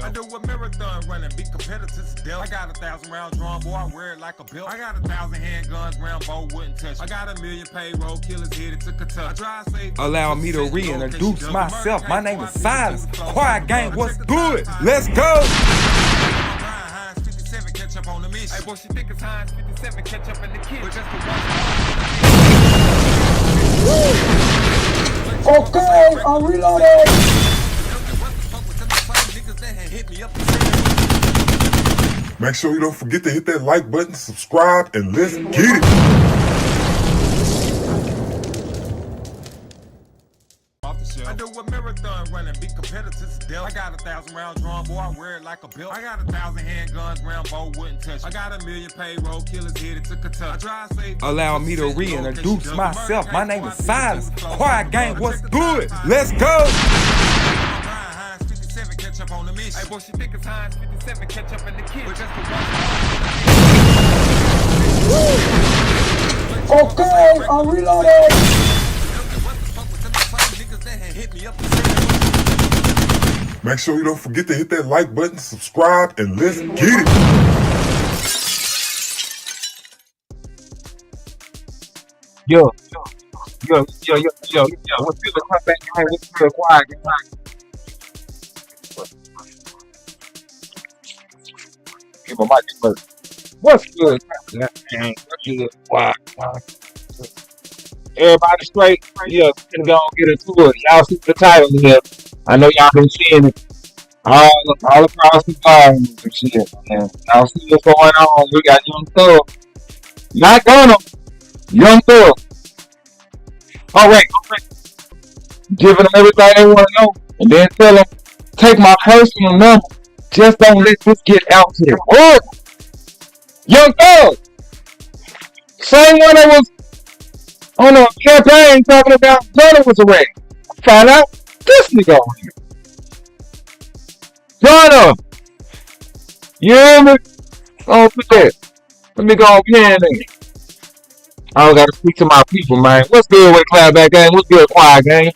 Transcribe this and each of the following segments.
I do a marathon running, be competitors to death. I got 1,000 rounds drawn, boy, I wear it like a belt. I got 1,000 handguns, Rambo wouldn't touch. I got 1 million payroll killers headed to Kentucky. I drive safe. Allow me to reintroduce myself. My name is Silence. Quiet Gang, what's good? Let's go! Catch up on the mission. Hey, boy, she think it's Heinz 57, catch up in the kid. Okay, I'm reloading. Make sure you don't forget to hit that like button, subscribe, and let's get it. I do a marathon running, be competitors to death. I got 1,000 rounds drawn, boy, I wear it like a belt. I got 1,000 handguns, Rambo wouldn't touch. I got 1 million payroll killers headed to Kentucky. I drive safe. Allow me to reintroduce myself. My name is Silence. Quiet Gang, what's good? Let's go! Catch up on the mission. Hey, boy, she think it's Heinz 57, catch up in the kid. Okay, I'm reloading. Make sure you don't forget to hit that like button, subscribe, and let's get it. Yo, what's good? Come back here. What's good? Quiet. Give my mic, but what's good? What's good? Quiet. Everybody straight? Yeah, gonna go and get into it. Y'all see the title here. I know y'all been seeing it all across the bar and shit. Man. Y'all see what's going on. We got Young Thug. Not gonna. Young Thug. All right. Giving them everything they want to know. And then tell them, take my personal number. Just don't let this get out to the world. Young Thug. Same one that was on a campaign talking about Gunna was a wreck. Find out this nigga on here. Gunna. You hear me? Oh, put that. Let me go on pen there. I gotta speak to my people, man. What's good with Clapback Gang? What's good, Quiet Gang?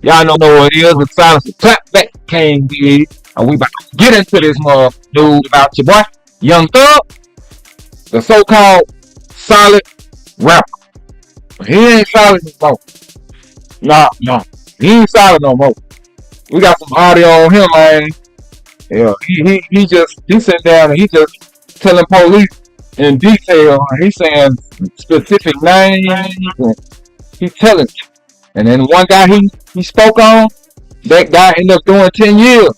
Y'all know what it is with Silence and Clapback Gang, dude. And we about to get into this dude about your boy, Young Thug, the so-called solid rapper. But he ain't solid no more. No. He ain't solid no more. We got some audio on him, man. Yeah, he sat down and he just telling police in detail. He's saying specific names and he's telling. And then one guy he spoke on, that guy ended up doing 10 years.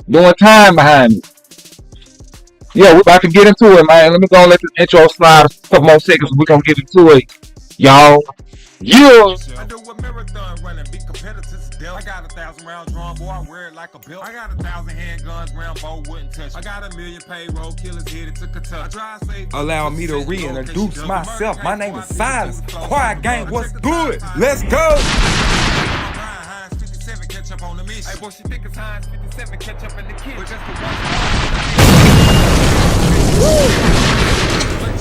Doing time behind it. Yeah, we're about to get into it, man. Let me go and let this intro slide a couple more seconds. We're gonna get into it. Y'all. Yeah. I do a marathon running, be competitors to death. I got 1,000 rounds drawn, boy, I wear it like a belt. I got 1,000 handguns, Rambo wouldn't touch. I got 1 million payroll killers headed to Kentucky. I drive safe. Allow me to reintroduce myself. My name is Silence. Quiet Gang, what's good? Let's go! Catch up on the mission. Hey, boy, she think it's Heinz 57, catch up in the kid.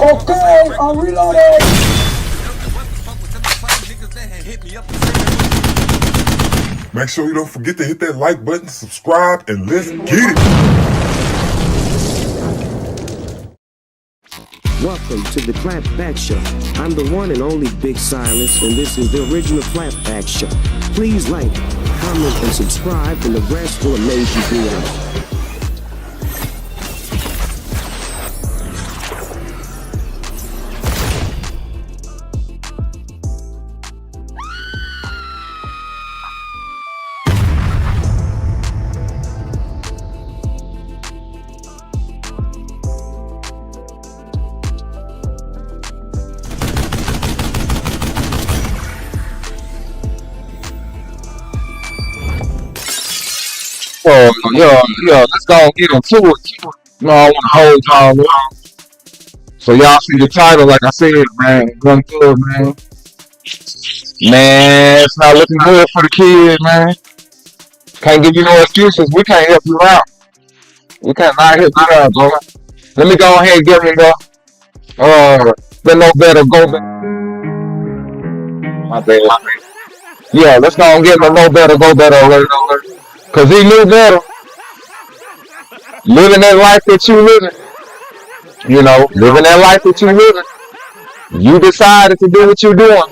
Okay, I'm reloading. Make sure you don't forget to hit that like button, subscribe, and let's get it. Welcome to the Clapback Show. I'm the one and only Big Silence, and this is the original Clapback Show. Please like, comment, and subscribe, and the rest will amaze you beyond. Let's go and get into it. I want to hold y'all long. So y'all see the title, like I said, man. Young Thug, man. Man, it's not looking good for the kid, man. Can't give you no excuses. We can't help you out. We can't not help you out, bro. Let me go ahead and give him the No Better Go Better. My bad. Yeah, let's go and get him a No Better Go Better alert. Cause he knew better. living that life that you living, living that life that you living, you decided to do what you're doing.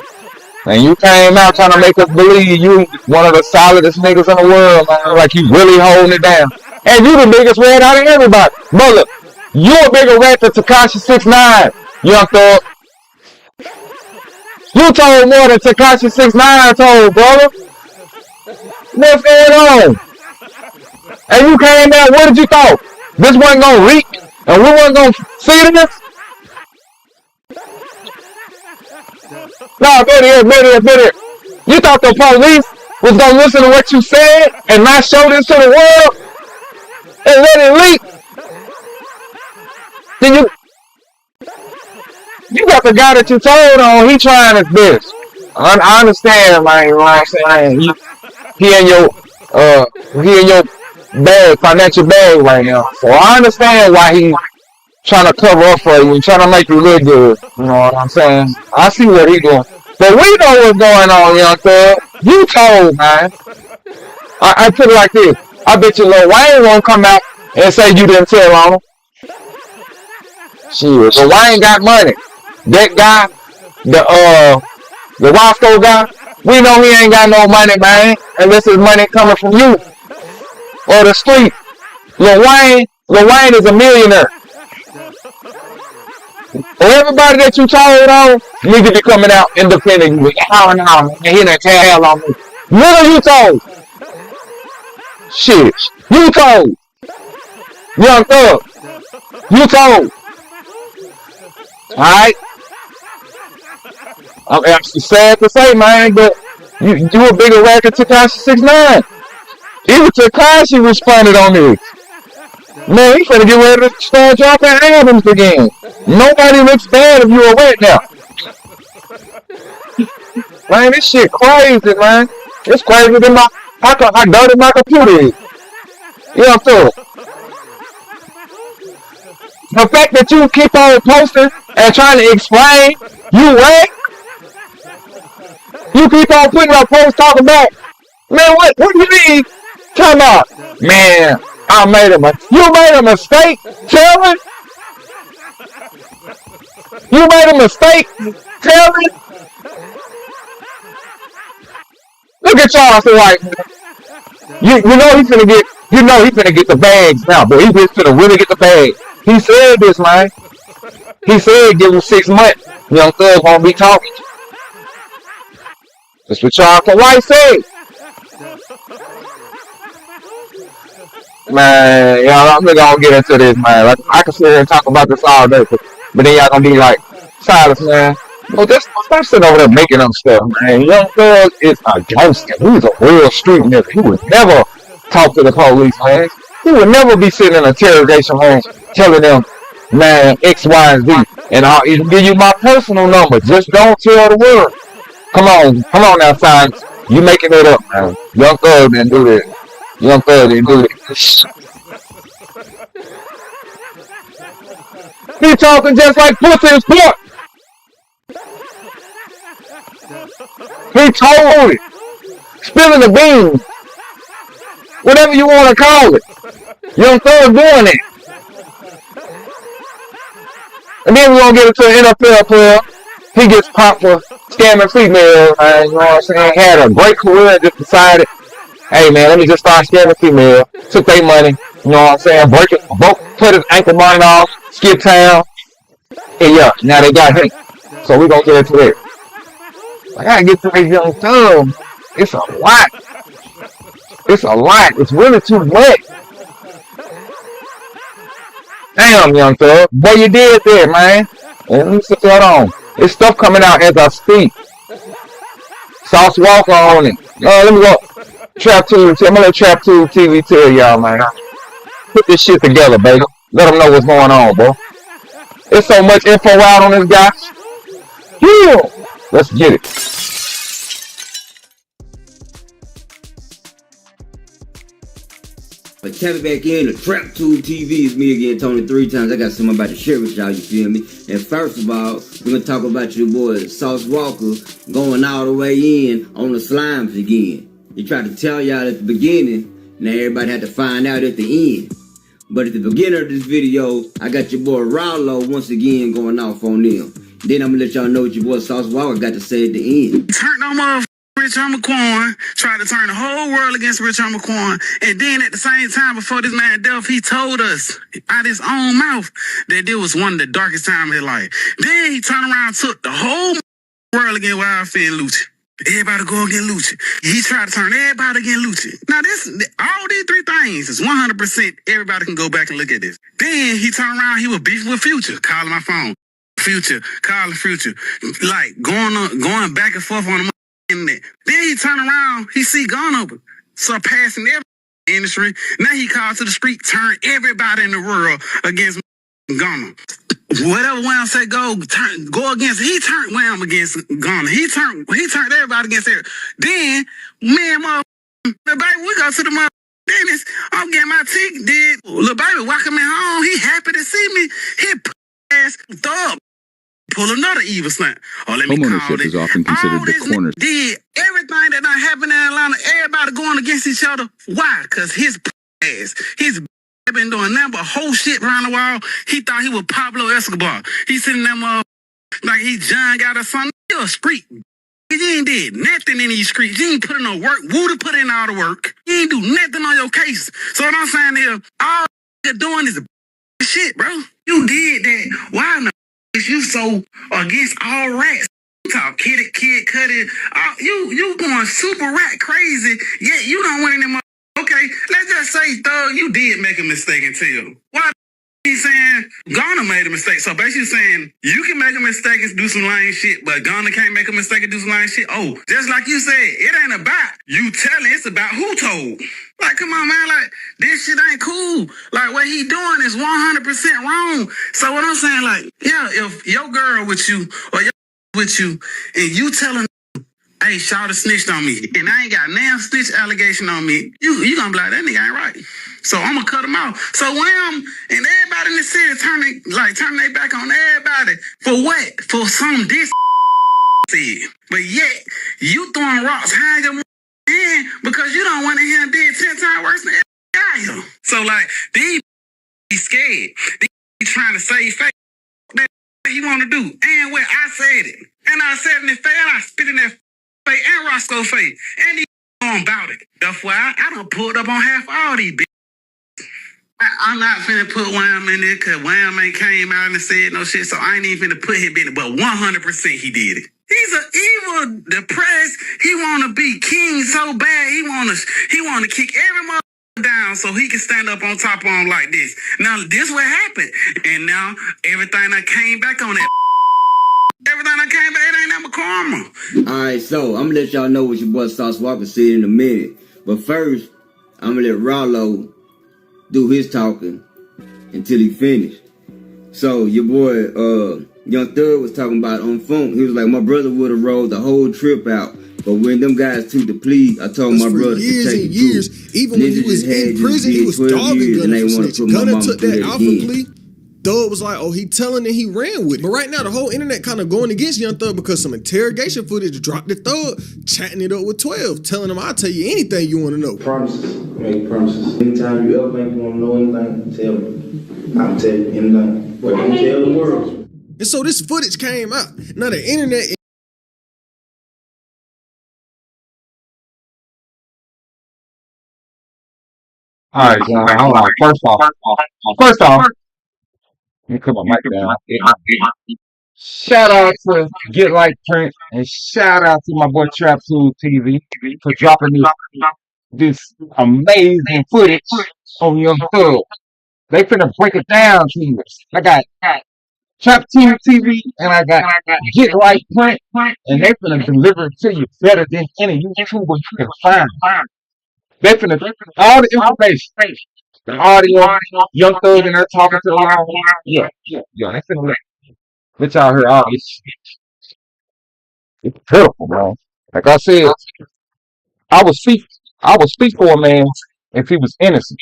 And you came out trying to make us believe you one of the solidest niggas in the world, man. Like you really holding it down. And you the biggest rat out of everybody. Brother, you a bigger rat than Tekashi 6ix9ine, Young Thug. You told more than Tekashi 6ix9ine told, brother. What's going on? And you came out, what did you thought? This wasn't gonna leak and we wasn't gonna see this? No, better here. You thought the police was gonna listen to what you said and not show this to the world and let it leak? Then you got the guy that you told on, he trying his best. I understand, man, you know what I'm saying? He in your bag, financial bag right now. So I understand why he trying to cover up for you and trying to make you look good. You know what I'm saying? I see what he doing. But we know what's going on, Young Thug. You told, man. I put it like this. I bet you Lil Wayne won't come out and say you didn't tell on him. Shit, but Wayne got money. That guy, the Roscoe guy, we know he ain't got no money, man, unless his money coming from you or the street. Lil Wayne is a millionaire. Everybody that you told on need to be coming out independent. Oh no, man, he didn't tell on me. Nigga, you told. Shit, you told. Young Thug, you told. Alright? I'm actually sad to say, man, but you a bigger rat than Tekashi 6ix9ine. Even Tekashi responded on this. Man, he finna get ready to start dropping albums again. Nobody looks bad if you a rat now. Man, this shit crazy, man. It's crazy than how dirty my computer is. Yeah, so the fact that you keep on posting and trying to explain you rat, you keep on putting up posts talking about, man, what do you mean? Come on, man, you made a mistake, Taylor? You made a mistake, Taylor? Look at y'all, so like, you know he's finna get the bags now, but he's just finna really get the bag. He said this, man. He said give him 6 months. Young Thug won't be talking. That's what y'all for White said. Man, y'all, I'm not gonna get into this, man. Like, I can sit here and talk about this all day, but then y'all gonna be like, Silas, man. Well, stop sitting over there making up stuff, man. Young Thug is a gangster. He's a real street nigga. He would never talk to the police, man. He would never be sitting in an interrogation room telling them, man, X, Y, and Z. And I'll even give you my personal number. Just don't tell the world. Come on now, Silas. You making it up, man. Young Thug didn't do that. Young Thug didn't do that. He talking just like Pussy and Sport. He told it. Spilling the beans. Whatever you want to call it. Young Thug doing it. And then we're going to get into an NFL player. He gets popped for scamming females. You know what I'm saying? Had a great career and just decided, hey man, let me just start scamming females. Took their money. You know what I'm saying? Put his ankle mine off. Skip town. And yeah, now they got him. So we're going to get into that. I got to get to this Young Thug. It's a lot. It's a lot. It's really too much. Damn, Young Thug. Boy, you did that, man. And let me sit that on. There's stuff coming out as I speak. Sauce Walker on it. Let me go. Trap Tube. I'm gonna let Trap Tube TV tell y'all, man. Put this shit together, baby. Let them know what's going on, bro. There's so much info out on this guy. Yeah. Let's get it. But tap it back in, the Trap Tube TV is me again, Tony 3 times. I got something about to share with y'all, you feel me? And first of all, we're going to talk about your boy, Sauce Walker, going all the way in on the slimes again. He tried to tell y'all at the beginning, now everybody had to find out at the end. But at the beginning of this video, I got your boy Rallo once again going off on them. Then I'm gonna let y'all know what your boy Sauce Walker got to say at the end. Turned on motherfucking Rich Homie Quan, tried to turn the whole world against Rich Homie Quan, and then at the same time, before this man death, he told us out his own mouth that this was one of the darkest times of his life. Then he turned around and took the whole world against Wildfire and Lucci. Everybody go against Lucci. He tried to turn everybody against Lucci. Now all these three things is 100%. Everybody can go back and look at this. Then he turned around, he was beefing with Future, calling my phone. Future, calling Future, like going back and forth on the internet. Then he turned around, he see Gunna surpassing every industry. Now he called to the street, turn everybody in the world against Gunna. Whatever Wham said go against, he turned Wham against Gunna. He turned everybody against her. Then me and the baby, we go to the dentist. I'm getting my teeth did. Little baby walking me home. He happy to see me. He ass thug. Pull another evil stunt. Oh, let me call Homeownership it. is often considered the corner. Did everything that done happened in Atlanta, everybody going against each other. Why? Because his ass, his been doing nothing but whole shit around the wall. He thought he was Pablo Escobar. He sitting there like he John got a son. He a street. You ain't did nothing in these streets. You ain't put in no work. Woody put in all the work. You ain't do nothing on your case. So what I'm saying is, all you're doing is shit, bro. You did that. Why not? You so against all rats. You talk kid, cut it. You going super rat crazy. Yet you don't want any more. Okay, let's just say, Thug, you did make a mistake and tell. Why? He's saying Gunna made a mistake. So basically saying you can make a mistake and do some lying shit, but Gunna can't make a mistake and do some lying shit. Oh, just like you said, it ain't about you telling, it's about who told. Like, come on, man, like, this shit ain't cool. Like, what he doing is 100% wrong. So what I'm saying, like, yeah, if your girl with you or your with you and you telling hey, Shawty snitched on me, and I ain't got now snitch allegation on me, you gonna be like, that nigga ain't right. So I'm gonna cut him out. So Wham and everybody in the city turning their back on everybody. For what? For some this said. But yet, you throwing rocks high your hand because you don't want to hear him did 10 times worse than every guy here. So like, these scared. They trying to save face. What he want to do. And what I said it. And I said in his face, and I spit in that face and Roscoe face. And he on about it. That's why I done pulled up on half all these bitches. I'm not finna put Wham in there because Wham ain't came out and said no shit, so I ain't even finna put him in it, but 100% he did it. He's an evil, depressed, he wanna be king so bad, he wanna kick every mother down so he can stand up on top of him like this. Now, this what happened, and now everything that came back on that everything that came back, it ain't nothing but karma. Alright, so I'm gonna let y'all know what your boy Sauce Walker said in a minute. But first, I'm gonna let Rallo do his talking until he finished. So your boy Young Thug was talking about on phone. He was like, my brother would have rolled the whole trip out, but when them guys took the plea, I told my brother to take it years. Even when he was in prison, he was dogging Gunna for snitching. Gunna took that Alpha plea. Thug was like, oh, he telling and he ran with it. But right now, the whole internet kind of going against Young Thug because some interrogation footage dropped the Thug, chatting it up with 12, telling him, I'll tell you anything you want to know. Promises, make promises. Anytime you ever think you want to know anything, tell me. I'll tell you anything. But don't tell the world. And so this footage came out. Now the internet... All right, John, hold on. First off, let me put my mic down. Shout out to Get Like Prince and shout out to my boy Trap Tool TV for dropping this amazing footage on Young Thug. They finna break it down to you. I got Trap Tool TV and I got Get Like Prince, and they finna deliver it to you better than any YouTuber you can find. They finna all the information. The audio, Young Thug and they're talking to the line. Yeah, they finna let y'all hear all this shit. It's pitiful, man. Like I said, I would speak for a man if he was innocent.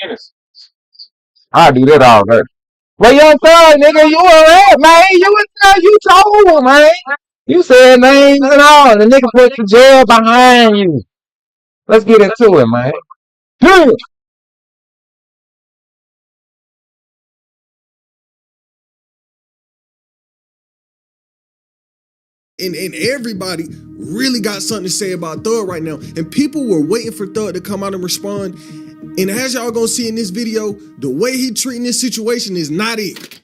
I'd do that all day. But Young Thug, nigga, you alright, man. You told him, man. You said names and all. The nigga put the jail behind you. Let's get into it, man. And everybody really got something to say about Thug right now. And people were waiting for Thug to come out and respond. And as y'all gonna see in this video, the way he treating this situation is not it.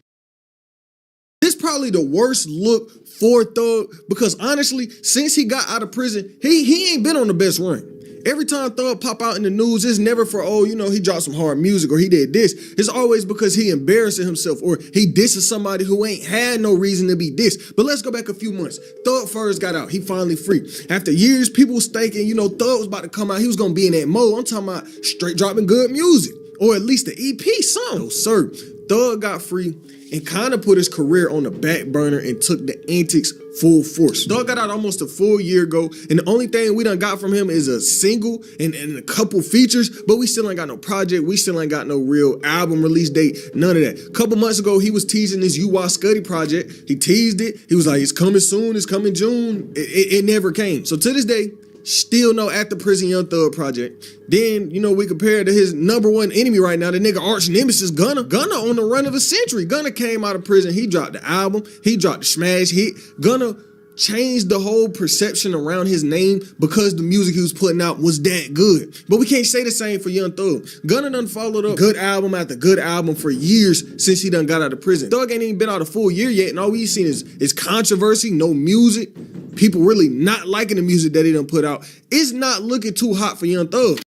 This probably the worst look for Thug because honestly, since he got out of prison, he ain't been on the best run. Every time Thug pop out in the news, it's never for, oh, you know, he dropped some hard music or he did this. It's always because he embarrassing himself or he disses somebody who ain't had no reason to be dissed. But let's go back a few months. Thug first got out. He finally free. After years, people was thinking, you know, Thug was about to come out. He was going to be in that mode. I'm talking about straight dropping good music or at least the EP song. No, sir. Thug got free and kind of put his career on the back burner and took the antics full force. Thug got out almost a full year ago, and the only thing we done got from him is a single and a couple features, but we still ain't got no project. We still ain't got no real album release date, none of that. A couple months ago, he was teasing this You Watch Scuddy project. He teased it. He was like, it's coming soon, it's coming June. It never came. So to this day, still no After Prison Young Thug project. Then, you know, we compare to his #1 enemy right now, the nigga arch nemesis Gunna. Gunna on the run of a century. Gunna came out of prison. He dropped the album. He dropped the smash hit. Gunna changed the whole perception around his name because the music he was putting out was that good. But we can't say the same for Young Thug. Gunna done followed up good album after good album for years since he done got out of prison. Thug ain't even been out a full year yet, and all we seen is controversy, no music. People really not liking the music that he done put out. It's not looking too hot for Young Thug.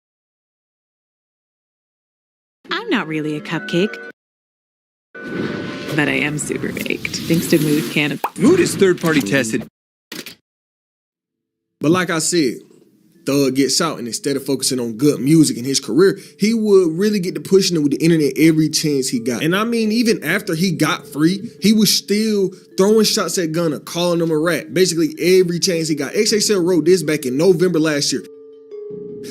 I'm not really a cupcake, but I am super baked, thanks to Mood Can. Mood is third-party tested. But like I said, Thug gets out, and instead of focusing on good music in his career, he would really get to pushing it with the internet every chance he got. And I mean, even after he got free, he was still throwing shots at Gunna, calling him a rat, basically every chance he got. XXL wrote this back in November last year.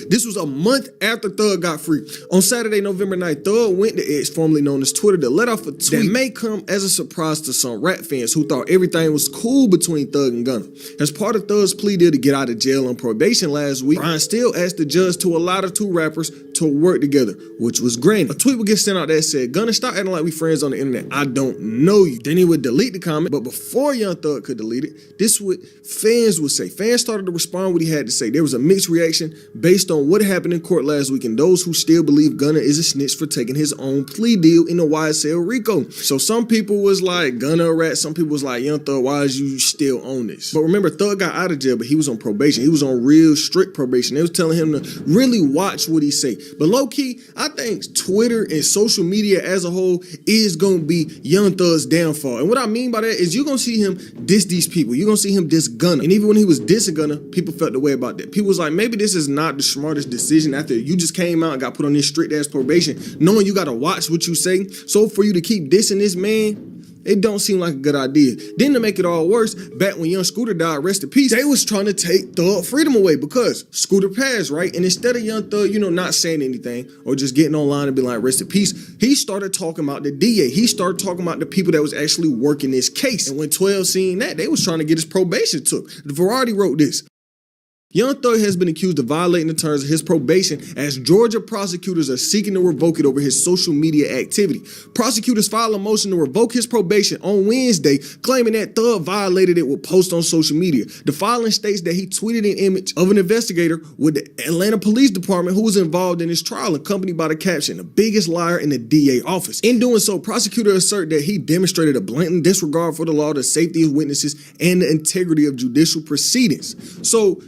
This was a month after Thug got free. On Saturday, November 9th, Thug went to X, formerly known as Twitter, to let off a tweet that may come as a surprise to some rap fans who thought everything was cool between Thug and Gunna. As part of Thug's plea deal to get out of jail on probation last week, Brian Steele asked the judge to allow the two rappers to work together, which was granted. A tweet would get sent out that said, Gunna, stop acting like we friends on the internet. I don't know you. Then he would delete the comment, but before Young Thug could delete it, this is what fans would say. Fans started to respond what he had to say. There was a mixed reaction based on what happened in court last week and those who still believe Gunna is a snitch for taking his own plea deal in the YSL RICO. So some people was like, Gunna a rat. Some people was like, Young Thug, why is you still on this? But remember, Thug got out of jail, but he was on probation. He was on real strict probation. They was telling him to really watch what he say. But low-key, I think Twitter and social media as a whole is going to be Young Thug's downfall. And what I mean by that is you're going to see him diss these people. You're going to see him diss Gunna. And even when he was dissing Gunna, people felt the way about that. People was like, maybe this is not the smartest decision after you just came out and got put on this strict ass probation, knowing you got to watch what you say. So for you to keep dissing this man, it don't seem like a good idea. Then to make it all worse, back when Young Scooter died, rest in peace, they was trying to take Thug freedom away because Scooter passed, right? And instead of Young Thug, you know, not saying anything or just getting online and be like, rest in peace, he started talking about the DA. He started talking about the people that was actually working this case. And when 12 seen that, they was trying to get his probation took. The Variety wrote this. Young Thug has been accused of violating the terms of his probation as Georgia prosecutors are seeking to revoke it over his social media activity. Prosecutors filed a motion to revoke his probation on Wednesday, claiming that Thug violated it with posts on social media. The filing states that he tweeted an image of an investigator with the Atlanta Police Department who was involved in his trial, accompanied by the caption, "The biggest liar in the DA office." In doing so, prosecutors assert that he demonstrated a blatant disregard for the law, the safety of witnesses, and the integrity of judicial proceedings. So,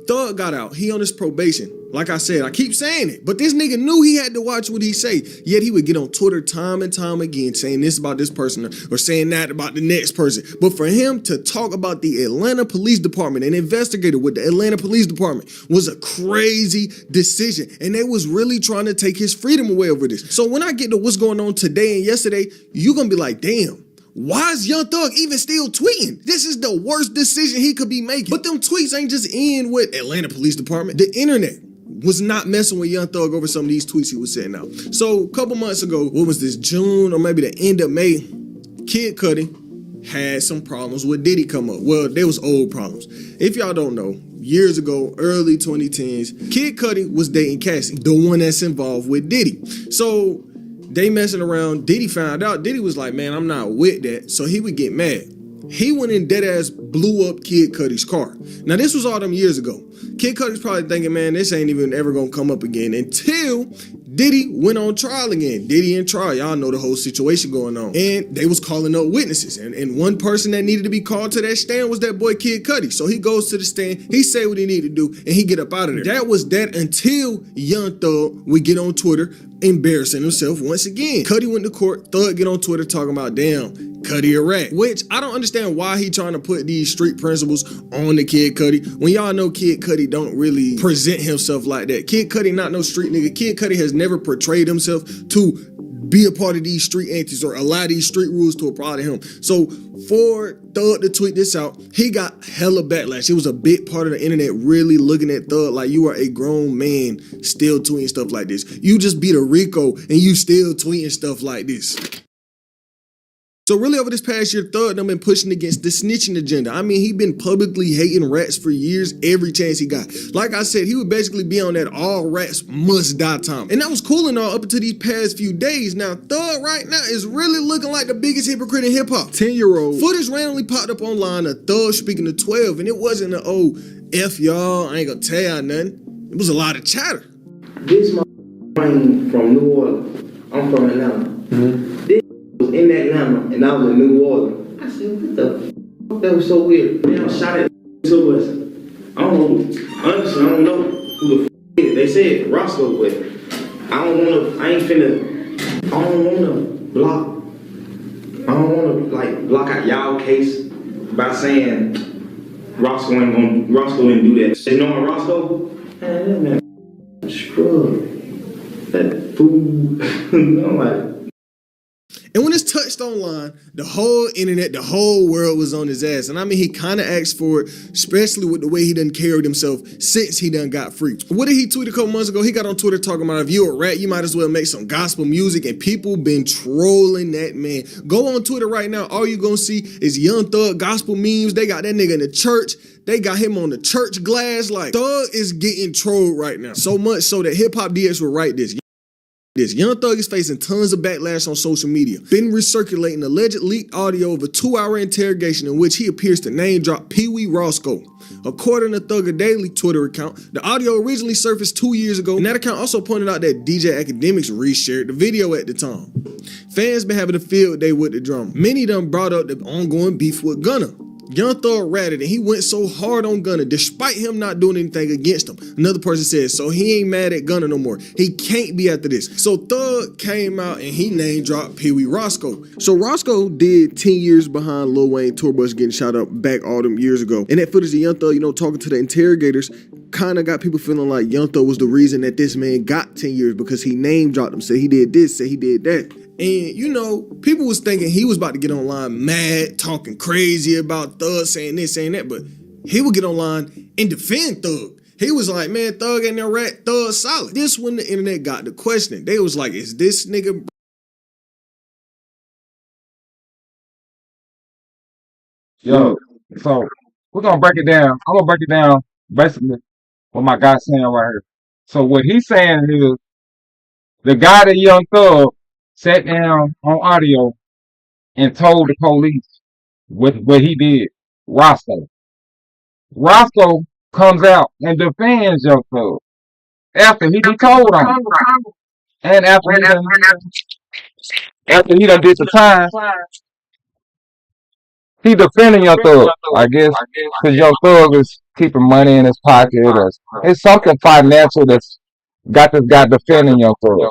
Thug got out. He on his probation. Like I said, I keep saying it, but this nigga knew he had to watch what he say. Yet he would get on Twitter time and time again saying this about this person or saying that about the next person. But for him to talk about the Atlanta Police Department, an investigator with the Atlanta Police Department, was a crazy decision. And they was really trying to take his freedom away over this. So when I get to what's going on today and yesterday, you're going to be like, damn. Why is Young Thug even still tweeting? This is the worst decision he could be making. But them tweets ain't just in with Atlanta Police Department. The internet was not messing with Young Thug over some of these tweets he was sending out. So a couple months ago, what was this, June or maybe the end of May, Kid Cudi had some problems with Diddy come up. Well, there was old problems. If y'all don't know, years ago, early 2010s, Kid Cudi was dating Cassie, the one that's involved with Diddy. So they messing around. Diddy found out. Diddy was like, man, I'm not with that. So he would get mad. he went in dead ass blew up Kid Cudi's car. Now this was all them years ago. Kid Cudi's probably thinking, man, this ain't even ever gonna come up again until Diddy went on trial again. Diddy in trial, y'all know the whole situation going on. And they was calling up witnesses. And one person that needed to be called to that stand was that boy Kid Cudi. So he goes to the stand, he say what he needed to do, and he get up out of there. That was that until Young Thug would get on Twitter embarrassing himself once again. Cudi went to court, Thug get on Twitter talking about, damn, Cudi a rat. Which I don't understand why he trying to put these street principles on the Kid Cudi when y'all know Kid Cudi don't really present himself like that. Kid Cudi not no street nigga. Kid Cudi has never portrayed himself to be a part of these street antics or allow these street rules to apply to him. So for Thug to tweet this out, he got hella backlash. It was a big part of the internet really looking at Thug like you are a grown man still tweeting stuff like this. You just beat a Rico and you still tweeting stuff like this. So really over this past year, Thug done been pushing against the snitching agenda. I mean, he been publicly hating rats for years, every chance he got. Like I said, he would basically be on that all rats must die time. And that was cool and all up until these past few days. Now, Thug right now is really looking like the biggest hypocrite in hip hop. 10-year-old footage randomly popped up online of Thug speaking to 12, and it wasn't an F y'all, I ain't gonna tell y'all nothing. It was a lot of chatter. This motherfucker from New Orleans. I'm from Atlanta. This was in Atlanta and I was in New Orleans. I said, what the fuck? That was so weird. Man, I shot at to us. I don't know. Honestly, I don't know who the fuck is. They said Roscoe, but I don't wanna, I ain't finna, I don't wanna block. I don't wanna like block out y'all case by saying Roscoe didn't do that. They know Roscoe? Man, that man scrub. That fool. I'm like, and when it's touched online, the whole internet, the whole world was on his ass. And I mean, he kind of asked for it, especially with the way he done carried himself since he done got free. What did he tweet a couple months ago? He got on Twitter talking about, if you a rat, you might as well make some gospel music. And people been trolling that man. Go on Twitter right now. All you gonna see is Young Thug gospel memes. They got that nigga in the church. They got him on the church glass. Like, Thug is getting trolled right now. So much so that Hip Hop DX will write this. Young Thug is facing tons of backlash on social media. Been recirculating alleged leaked audio of a 2-hour interrogation in which he appears to name drop Pee Wee Roscoe. According to Thugger Daily Twitter account, the audio originally surfaced 2 years ago, and that account also pointed out that DJ Academics reshared the video at the time. Fans been having a field day with the drama. Many done brought up the ongoing beef with Gunna. Young Thug ratted and he went so hard on Gunna despite him not doing anything against him. Another person said, so he ain't mad at Gunna no more. He can't be after this. So Thug came out and he name dropped Pee Wee Roscoe. So Roscoe did 10 years behind Lil Wayne tour bus getting shot up back all them years ago. And that footage of Young Thug, talking to the interrogators kind of got people feeling like Young Thug was the reason that this man got 10 years because he name dropped him, said he did this, said he did that. And, people was thinking he was about to get online mad, talking crazy about Thug, saying this, saying that, but he would get online and defend Thug. He was like, man, Thug ain't no rat, Thug solid. This when the internet got to questioning. They was like, is this nigga... Yo, so we're gonna break it down. I'm gonna break it down basically what my guy's saying right here. So what he's saying is the guy that Young Thug sat down on audio and told the police what he did. Roscoe comes out and defends Young Thug after he told on him. And after he done did the time, he defending Young Thug, I guess, because Young Thug is keeping money in his pocket. Or it's something financial that's got this guy defending Young Thug.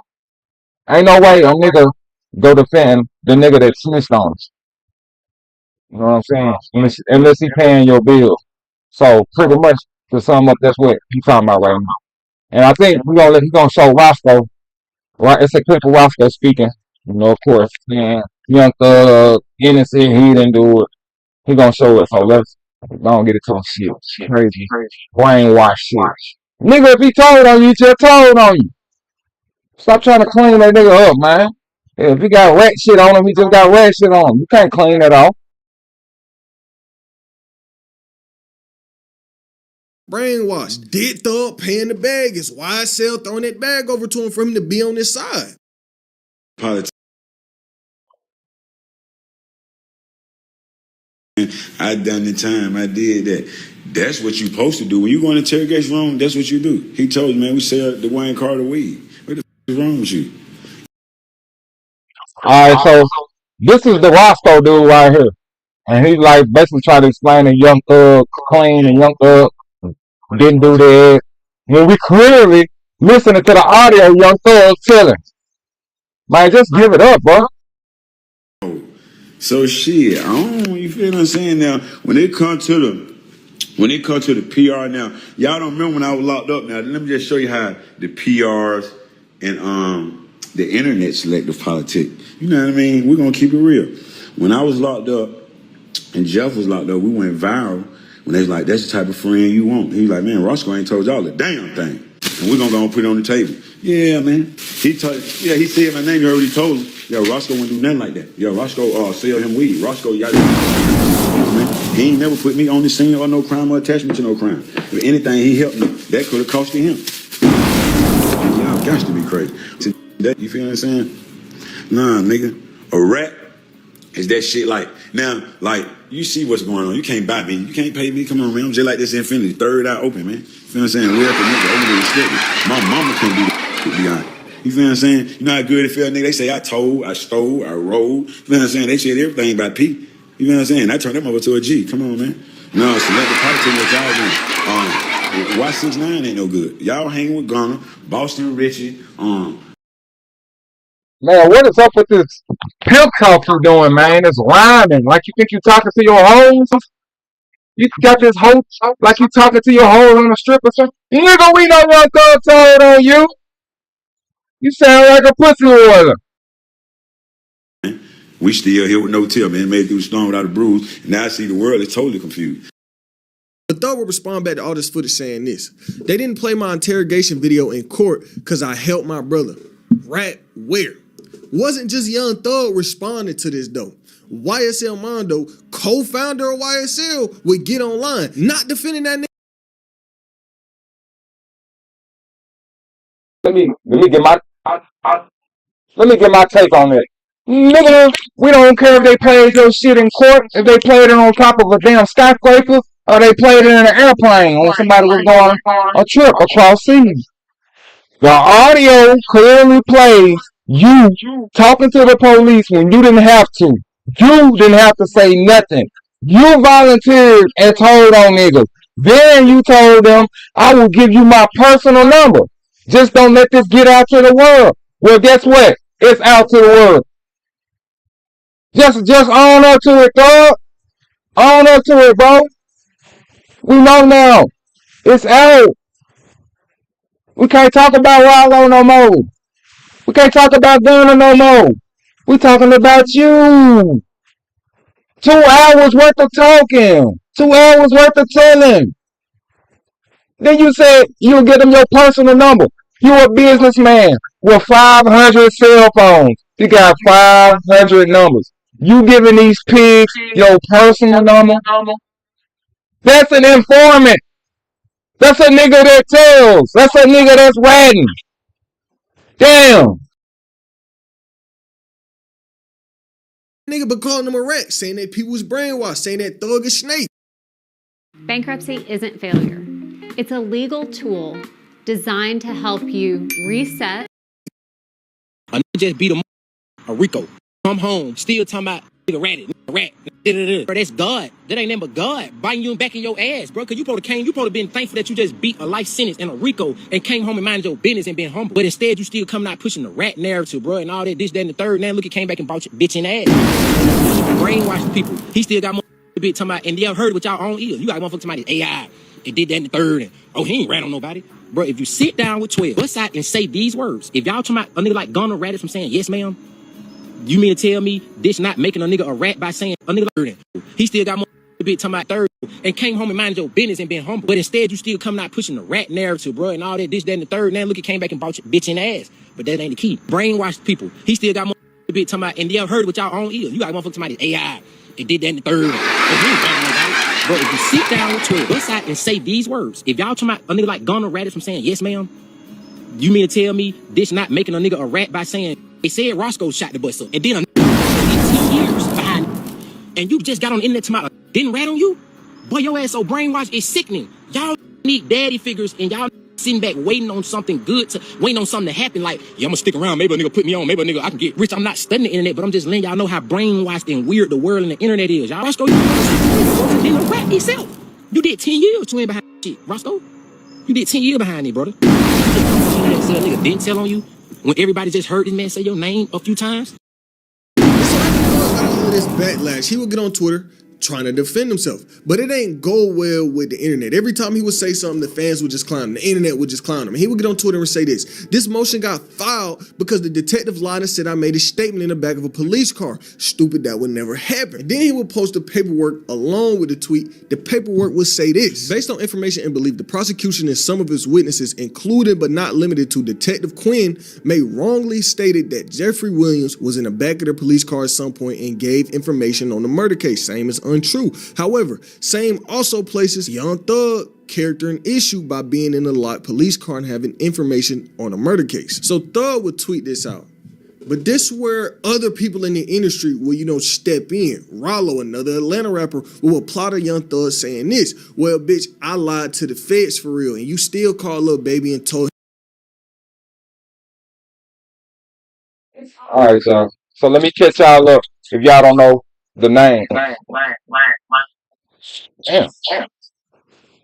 Ain't no way a nigga go defend the nigga that snitched on us. You know what I'm saying? Unless he paying your bills. So pretty much to sum up, that's what he's talking about right now. And I think he's gonna show Roscoe. Right, it's a clip of Roscoe speaking. Of course, man, Young Thug, innocent, he didn't do it. He gonna show it. So let's don't get it to him. Shit, crazy, brainwash shit. Nigga, if he told on you, he just told on you. Stop trying to clean that nigga up, man. If he got rat shit on him, he just got rat shit on him. You can't clean that off. Brainwash. Did Thug paying the bag? Is YSL throwing that bag over to him for him to be on his side? I done the time. I did that. That's what you supposed to do. When you go in interrogation room, that's what you do. He told you, man, we sell the Wayne Carter weed. What the is wrong with you? Alright, so this is the Roscoe dude right here. And he's like basically trying to explain that Young Thug clean and Young Thug didn't do that. When we clearly listening to the audio Young Thug telling. Man, just give it up, bro. So shit, you feel what I'm saying now? When it comes to the PR now, y'all don't remember when I was locked up now. Let me just show you how the PRs and the internet selective politics. You know what I mean? We're gonna keep it real. When I was locked up and Jeff was locked up, we went viral when they was like, that's the type of friend you want. He was like, man, Roscoe ain't told y'all the damn thing. And we're gonna go and put it on the table. Yeah, man. He said my name, you already told him. Yo, Roscoe wouldn't do nothing like that. Yo, Roscoe sell him weed. Roscoe, y'all man. He ain't never put me on the scene or no crime or attachment to no crime. If anything, he helped me. That could have costed him. Y'all got to be crazy. You feel what I'm saying? Nah, nigga. A rat is that shit like, now, like, you see what's going on. You can't buy me. You can't pay me. Come on, man. I'm just like this Infinity. Third eye open, man. You feel what I'm saying? We're over respect me. My mama couldn't do that, beyond. You feel what I'm saying? You know how good it feel, nigga? They say I told, I stole, I rolled. You feel what I'm saying? They said everything about P. You know what I'm saying? I turned them over to a G. Come on, man. No, selective politics what y'all doing. Y69 ain't no good. Y'all hanging with Gunner, Boston Richie, Man, what is up with this pimp culture doing, man? It's rhyming. Like you think you talking to your hoes? You got this hoe like you talking to your hoes on the strip or something? Nigga, we know Young Thug told on you. You sound like a pussy oiler. We still here with no tip, man. Made it through the storm without a bruise. And now I see the world is totally confused. The Thug would respond back to all this footage saying this. They didn't play my interrogation video in court because I helped my brother. Rat where? Wasn't just Young Thug responding to this though. YSL Mondo, co-founder of YSL, would get online, not defending that nigga. Let me get my take on it. Nigga, we don't care if they played your shit in court, if they played it on top of a damn skyscraper, or they played it in an airplane when somebody was going a trip across seas. The audio clearly plays you talking to the police when you didn't have to. You didn't have to say nothing. You volunteered and told on niggas. Then you told them, I will give you my personal number. Just don't let this get out to the world. Well, guess what? It's out to the world. Just own up to it, dog. Own up to it, bro. We know now. It's out. We can't talk about Rollo no more. We can't talk about Gunna no more. We talking about you. 2 hours worth of talking. 2 hours worth of telling. Then you said you'll get them your personal number. You a businessman with 500 cell phones. You got 500 numbers. You giving these pigs your personal number? That's an informant. That's a nigga that tells. That's a nigga that's ratting. Damn. Nigga been calling them a rat, saying that people was brainwashed, saying that Thug is snake. Bankruptcy isn't failure. It's a legal tool designed to help you reset. A nigga just beat a Rico. Come home, still talking about nigga rat. Bro, that's God. That ain't nothing but God biting you back in your ass, bro. Cause you probably been thankful that you just beat a life sentence in a Rico and came home and minded your business and been humble. But instead, you still coming out pushing the rat narrative, bro, and all that, this, that, and the third. Now look, he came back and bought your bitch in ass. Brainwash people. He still got more to talking about, and y'all heard it with y'all own ears. You got motherfuckers talking about AI. It did that and the third, and he ain't rat on nobody. Bro, if you sit down with 12, bust out and say these words. If y'all talking about a nigga like Gunna ratted from saying yes, ma'am, you mean to tell me this not making a nigga a rat by saying a nigga like he still got more to be talking about third and came home and minded your business and been humble. But instead, you still coming out pushing the rat narrative, bro, and all that, this, that, and the third. Now look, he came back and bought your bitch in ass. But that ain't the key. Brainwash people. He still got more to be talking about, and y'all heard it with y'all own ears. You got motherfuckers talking about AI. It did that and the third. Bro, if you sit down with 12, bust out and say these words. If y'all talking about a nigga like Gunna ratted from saying yes, ma'am, you mean to tell me this not making a nigga a rat by saying they said Roscoe shot the bus up and then a 10 years behind, and you just got on the internet to my didn't rat on you? Boy, your ass so brainwashed, it's sickening. Y'all need daddy figures and y'all sitting back waiting on something good, waiting on something to happen. Like, yeah, I'm gonna stick around. Maybe a nigga put me on. Maybe a nigga I can get rich. I'm not studying the internet, but I'm just letting y'all know how brainwashed and weird the world and the internet is. Y'all, Roscoe, you didn't rat himself. You did 10 years to behind shit, Roscoe. You did 10 years behind it, brother. You just come on the internet and say a nigga didn't tell on you when everybody just heard this man say your name a few times. All of this backlash, he would get on Twitter trying to defend himself, but it ain't go well with the internet. Every time he would say something, the fans would just clown him. The internet would just clown him. And he would get on Twitter and say this motion got filed because the detective lied and said I made a statement in the back of a police car. Stupid, that would never happen. And then he would post the paperwork along with the tweet. The paperwork would say this: based on information and belief, the prosecution and some of its witnesses, including but not limited to Detective Quinn, may wrongly stated that Jeffrey Williams was in the back of the police car at some point and gave information on the murder case. Same as untrue. However, same also places Young Thug character an issue by being in a locked police car and having information on a murder case. So Thug would tweet this out. But this is where other people in the industry will, step in. Rollo, another Atlanta rapper, will apply to Young Thug saying this: well, bitch, I lied to the feds for real, and you still called Lil Baby and told him. All right, so let me catch y'all up if y'all don't know the name. Damn.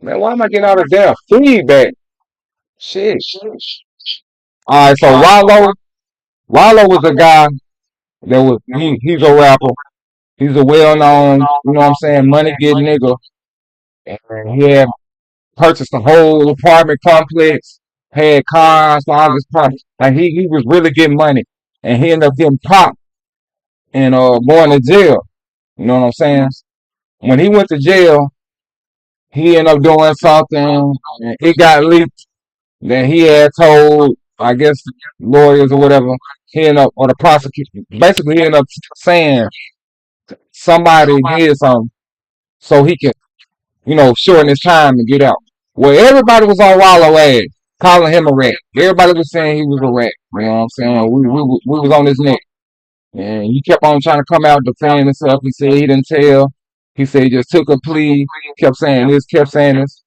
Man, why am I getting all this damn feedback? Shit. All right, so Rollo was a guy that was, he's a rapper. He's a well-known, money getting nigga. And he had purchased a whole apartment complex, had cars, all his property. Like he was really getting money. And he ended up getting popped and going to jail. You know what I'm saying? When he went to jail, he ended up doing something, and it got leaked that he had told, I guess, lawyers or whatever. He ended up, or the prosecutor, basically he ended up saying somebody did something so he could, shorten his time to get out. Well, everybody was on Rollo ass, calling him a rat. Everybody was saying he was a rat. You know what I'm saying? We was on his neck. And he kept on trying to come out defending himself. He said he didn't tell. He said he just took a plea. Kept saying this, kept saying this,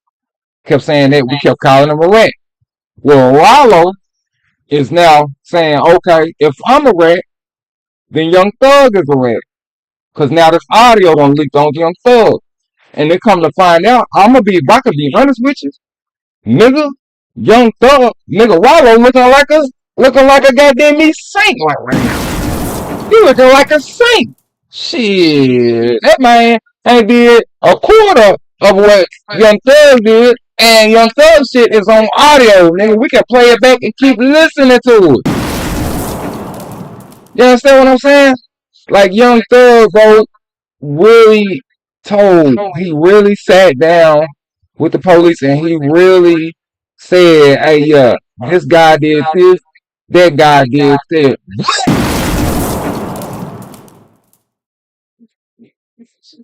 kept saying that. We kept calling him a rat. Well, Rollo is now saying, okay, if I'm a rat, then Young Thug is a rat. Because now this audio done leaked on Young Thug. And they come to find out, if I could be honest with you, nigga, Young Thug, nigga, Rollo looking like a goddamn me saint right now. He looking like a saint. Shit, that man ain't did a quarter of what Young Thug did, and Young Thug shit is on audio, nigga. We can play it back and keep listening to it. You understand what I'm saying? Like Young Thug, bro, really he really sat down with the police and he really said, hey, yeah, this guy did this, that guy did that.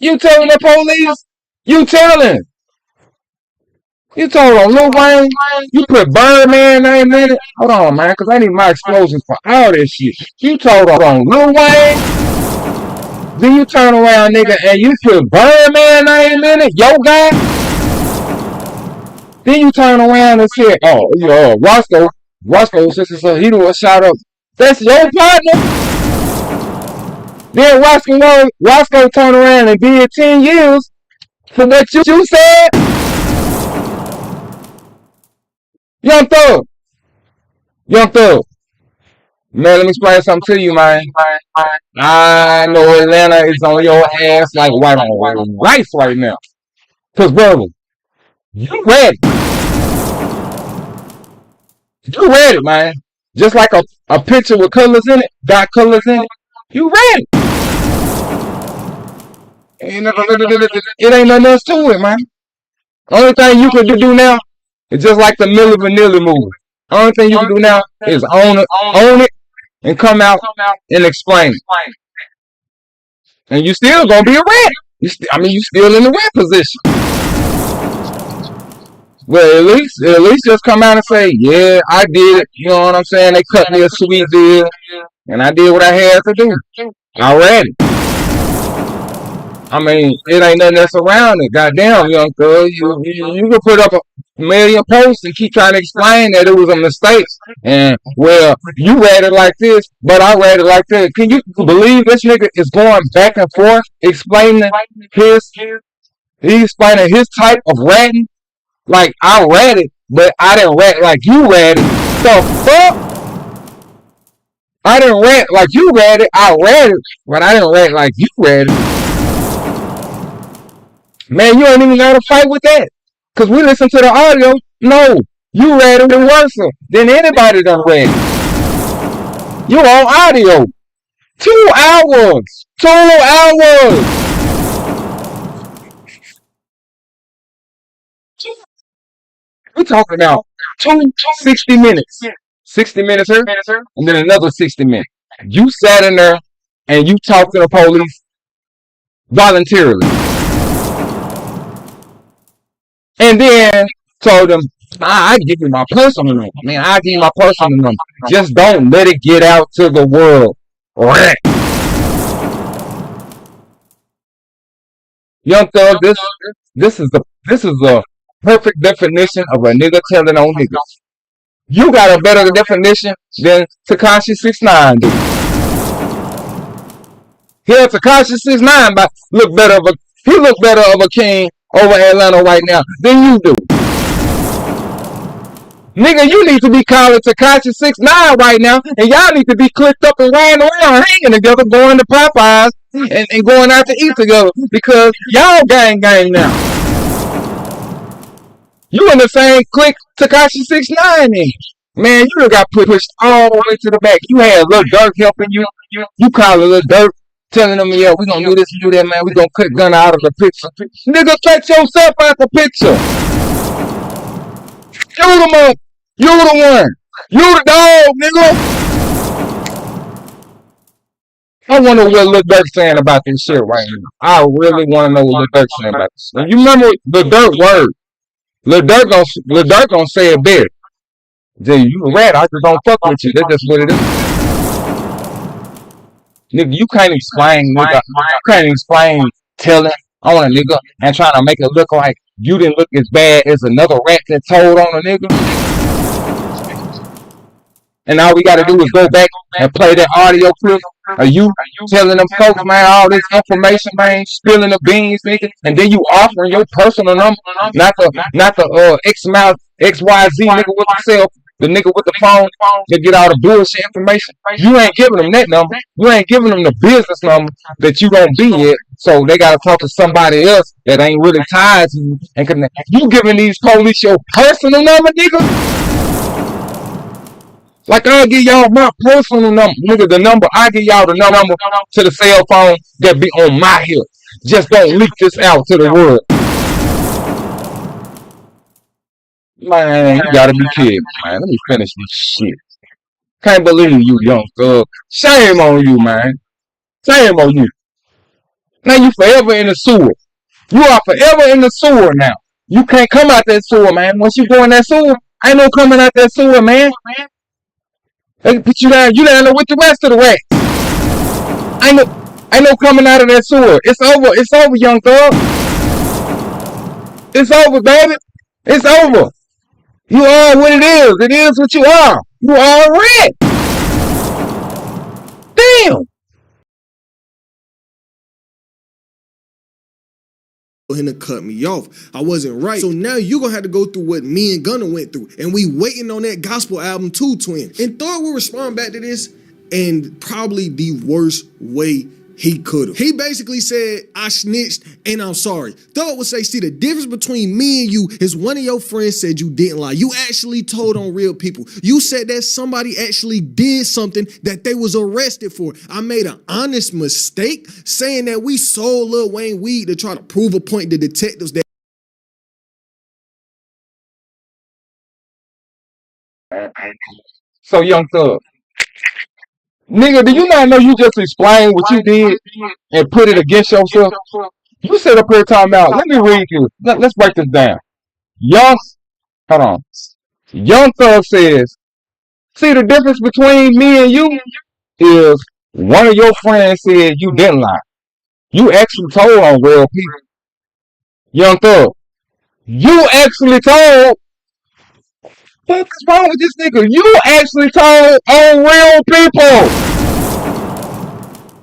You telling the police? You telling? You told on Lil Wayne? You put Birdman name in it? Hold on, man, because I need my explosions for all this shit. You told on Lil Wayne? Then you turn around, nigga, and you put Birdman name in it? Yo guy? Then you turn around and say, oh, yeah, Roscoe, since he do a shout out. That's your partner? Then Roscoe turned around and did 10 years for what you said. Young Thug. Man, let me explain something to you, man. I know Atlanta is on your ass like white on rice right now. Cause brother, you ready. You ready, man. Just like a picture with colors in it, got colors in it. You ready. And it ain't nothing else to it, man. Only thing you can do now is just like the Milli Vanilli movie. Only thing you can do now is own it, and come out and explain it. And you still gonna be a rat. You still in the rat position. Well, at least just come out and say, yeah, I did it. You know what I'm saying? They cut me a sweet deal, and I did what I had to do. Already. I mean, it ain't nothing that's around it. Goddamn, young thug. You can put up a million posts and keep trying to explain that it was a mistake. And, well, you read it like this, but I read it like that. Can you believe this nigga is going back and forth explaining his type of ratting? Like, I read it, but I didn't rat like you read it. So, fuck? I didn't rant like you read it. I read it, but I didn't rant like you read it. Man, you ain't even got to fight with that. Because we listen to the audio. No, you read it worse than anybody done read it. You on audio. 2 hours. 2 hours. We talking about 60 minutes. 60 minutes here, and then another 60 minutes. You sat in there and you talked to the police voluntarily. And then told them, I give you my personal number. Man, I give you my personal number. Just don't let it get out to the world. Right. Young Thug, this is the perfect definition of a nigga telling on niggas. You got a better definition than Tekashi 6ix9ine do. Here, Tekashi 6ix9ine look better of a king over Atlanta right now than you do. Nigga, you need to be calling Tekashi 6ix9ine right now, and y'all need to be clicked up and riding around, hanging together, going to Popeyes and going out to eat together because y'all gang now. You in the same clique Tekashi 6ix9ine in. Man, you done got pushed all the way to the back. You had Lil Durk helping you. You call Lil Durk, telling them, yeah, we gonna do this and do that, man. We gonna cut Gunna out of the picture. Nigga, cut yourself out the picture. Shoot him up. You the one. You the dog, nigga. I wonder what Lil Durk saying about this shit right now. I really want to know what Lil Durk saying about this. You remember Lil Durk word? Lil Durk gonna say it better. Jay, you a rat, I just don't fuck with you. That's just what it is. Nigga, you can't explain, nigga. You can't explain telling on a nigga and trying to make it look like you didn't look as bad as another rat that told on a nigga. And all we gotta do is go back and play that audio clip of you telling them folks, man, all this information, man, spilling the beans, nigga, and then you offering your personal number, not the XYZ nigga with the cell, the nigga with the phone to get all the bullshit information. You ain't giving them that number. You ain't giving them the business number that you don't be at, so they gotta talk to somebody else that ain't really tied to you and connect. You giving these police your personal number, nigga? Like I'll give y'all my personal number, nigga. The number I give y'all the number to the cell phone that be on my hip. Just don't leak this out to the world. Man, you gotta be kidding, man. Let me finish this shit. Can't believe you, young thug. Shame on you, man. Shame on you. Now you forever in the sewer. You are forever in the sewer now. You can't come out that sewer, man. Once you go in that sewer, ain't no coming out that sewer, man. They put you down there with the rest of the rats. Ain't no coming out of that sewer. It's over, young thug. It's over, baby. It's over. You are what it is. It is what you are. You are a rat. Damn. Him to cut me off. I wasn't right. So now you're gonna have to go through what me and Gunna went through. And we waiting on that gospel album too, twin. And Thug will respond back to this in probably the worst way he could have. He basically said, I snitched and I'm sorry. Thug would say, see, the difference between me and you is one of your friends said you didn't lie. You actually told on real people. You said that somebody actually did something that they was arrested for. I made an honest mistake saying that we sold Lil Wayne weed to try to prove a point to detectives that So, young thug. Nigga, do you not know you just explained what you did and put it against yourself? You sit up here talking about, let me read you. Let's break this down. Young Thug says, see, the difference between me and you is one of your friends said you didn't lie. You actually told on real people. Young Thug. You actually told. What is wrong with this nigga? You actually told on real people.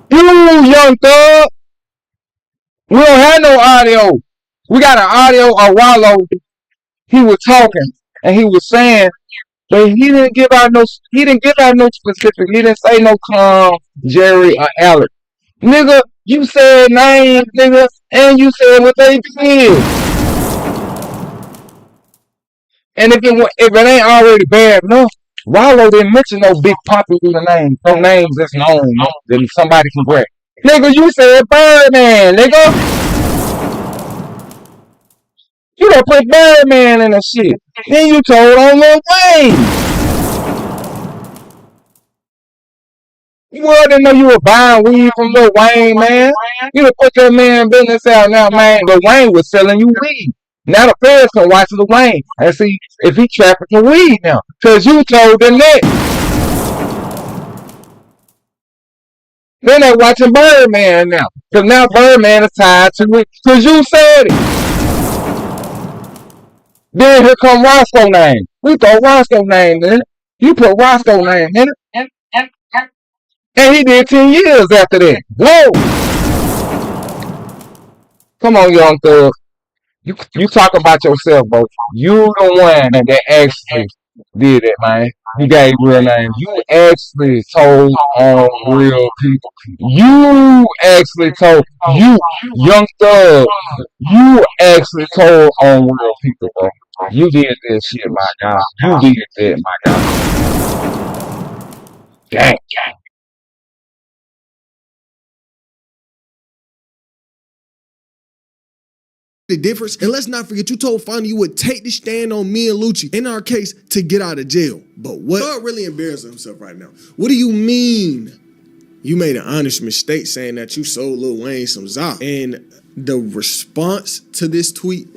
You, Young Thug. We don't have no audio. We got an audio of Wallow. He was talking and he was saying, but he didn't give out no specific. He didn't say no Jerry or Alex. Nigga, you said names, nigga, and you said what they did. And if it ain't already bad enough, Wallow didn't mention no big popular names, no names that's known that somebody can grab. Nigga, you said Birdman, nigga. You done put Birdman in the shit. Then you told on Lil Wayne. You didn't know you were buying weed from Lil Wayne, man. You done put your man business out now, man. Lil Wayne was selling you weed. Now the feds can watch Lil Wayne and see if he trafficking weed now. Cause you told them that. Then they watching Birdman now. Cause now Birdman is tied to it. Cause you said it. Then here come Roscoe name. We throw Roscoe name in it. You put Roscoe name in it. And he did 10 years after that. Whoa! Come on, Young Thug. You talk about yourself, bro. You the one that actually did it, man. You gave real names. You actually told on real people. You actually told Young Thug. You actually told on real people, bro. You did that shit, my God. You did that, my God. Dang. The difference, and let's not forget, you told Fonny you would take the stand on me and Lucci, in our case, to get out of jail. But what? Thug really embarrassing himself right now. What do you mean? You made an honest mistake saying that you sold Lil Wayne some Zop. And the response to this tweet,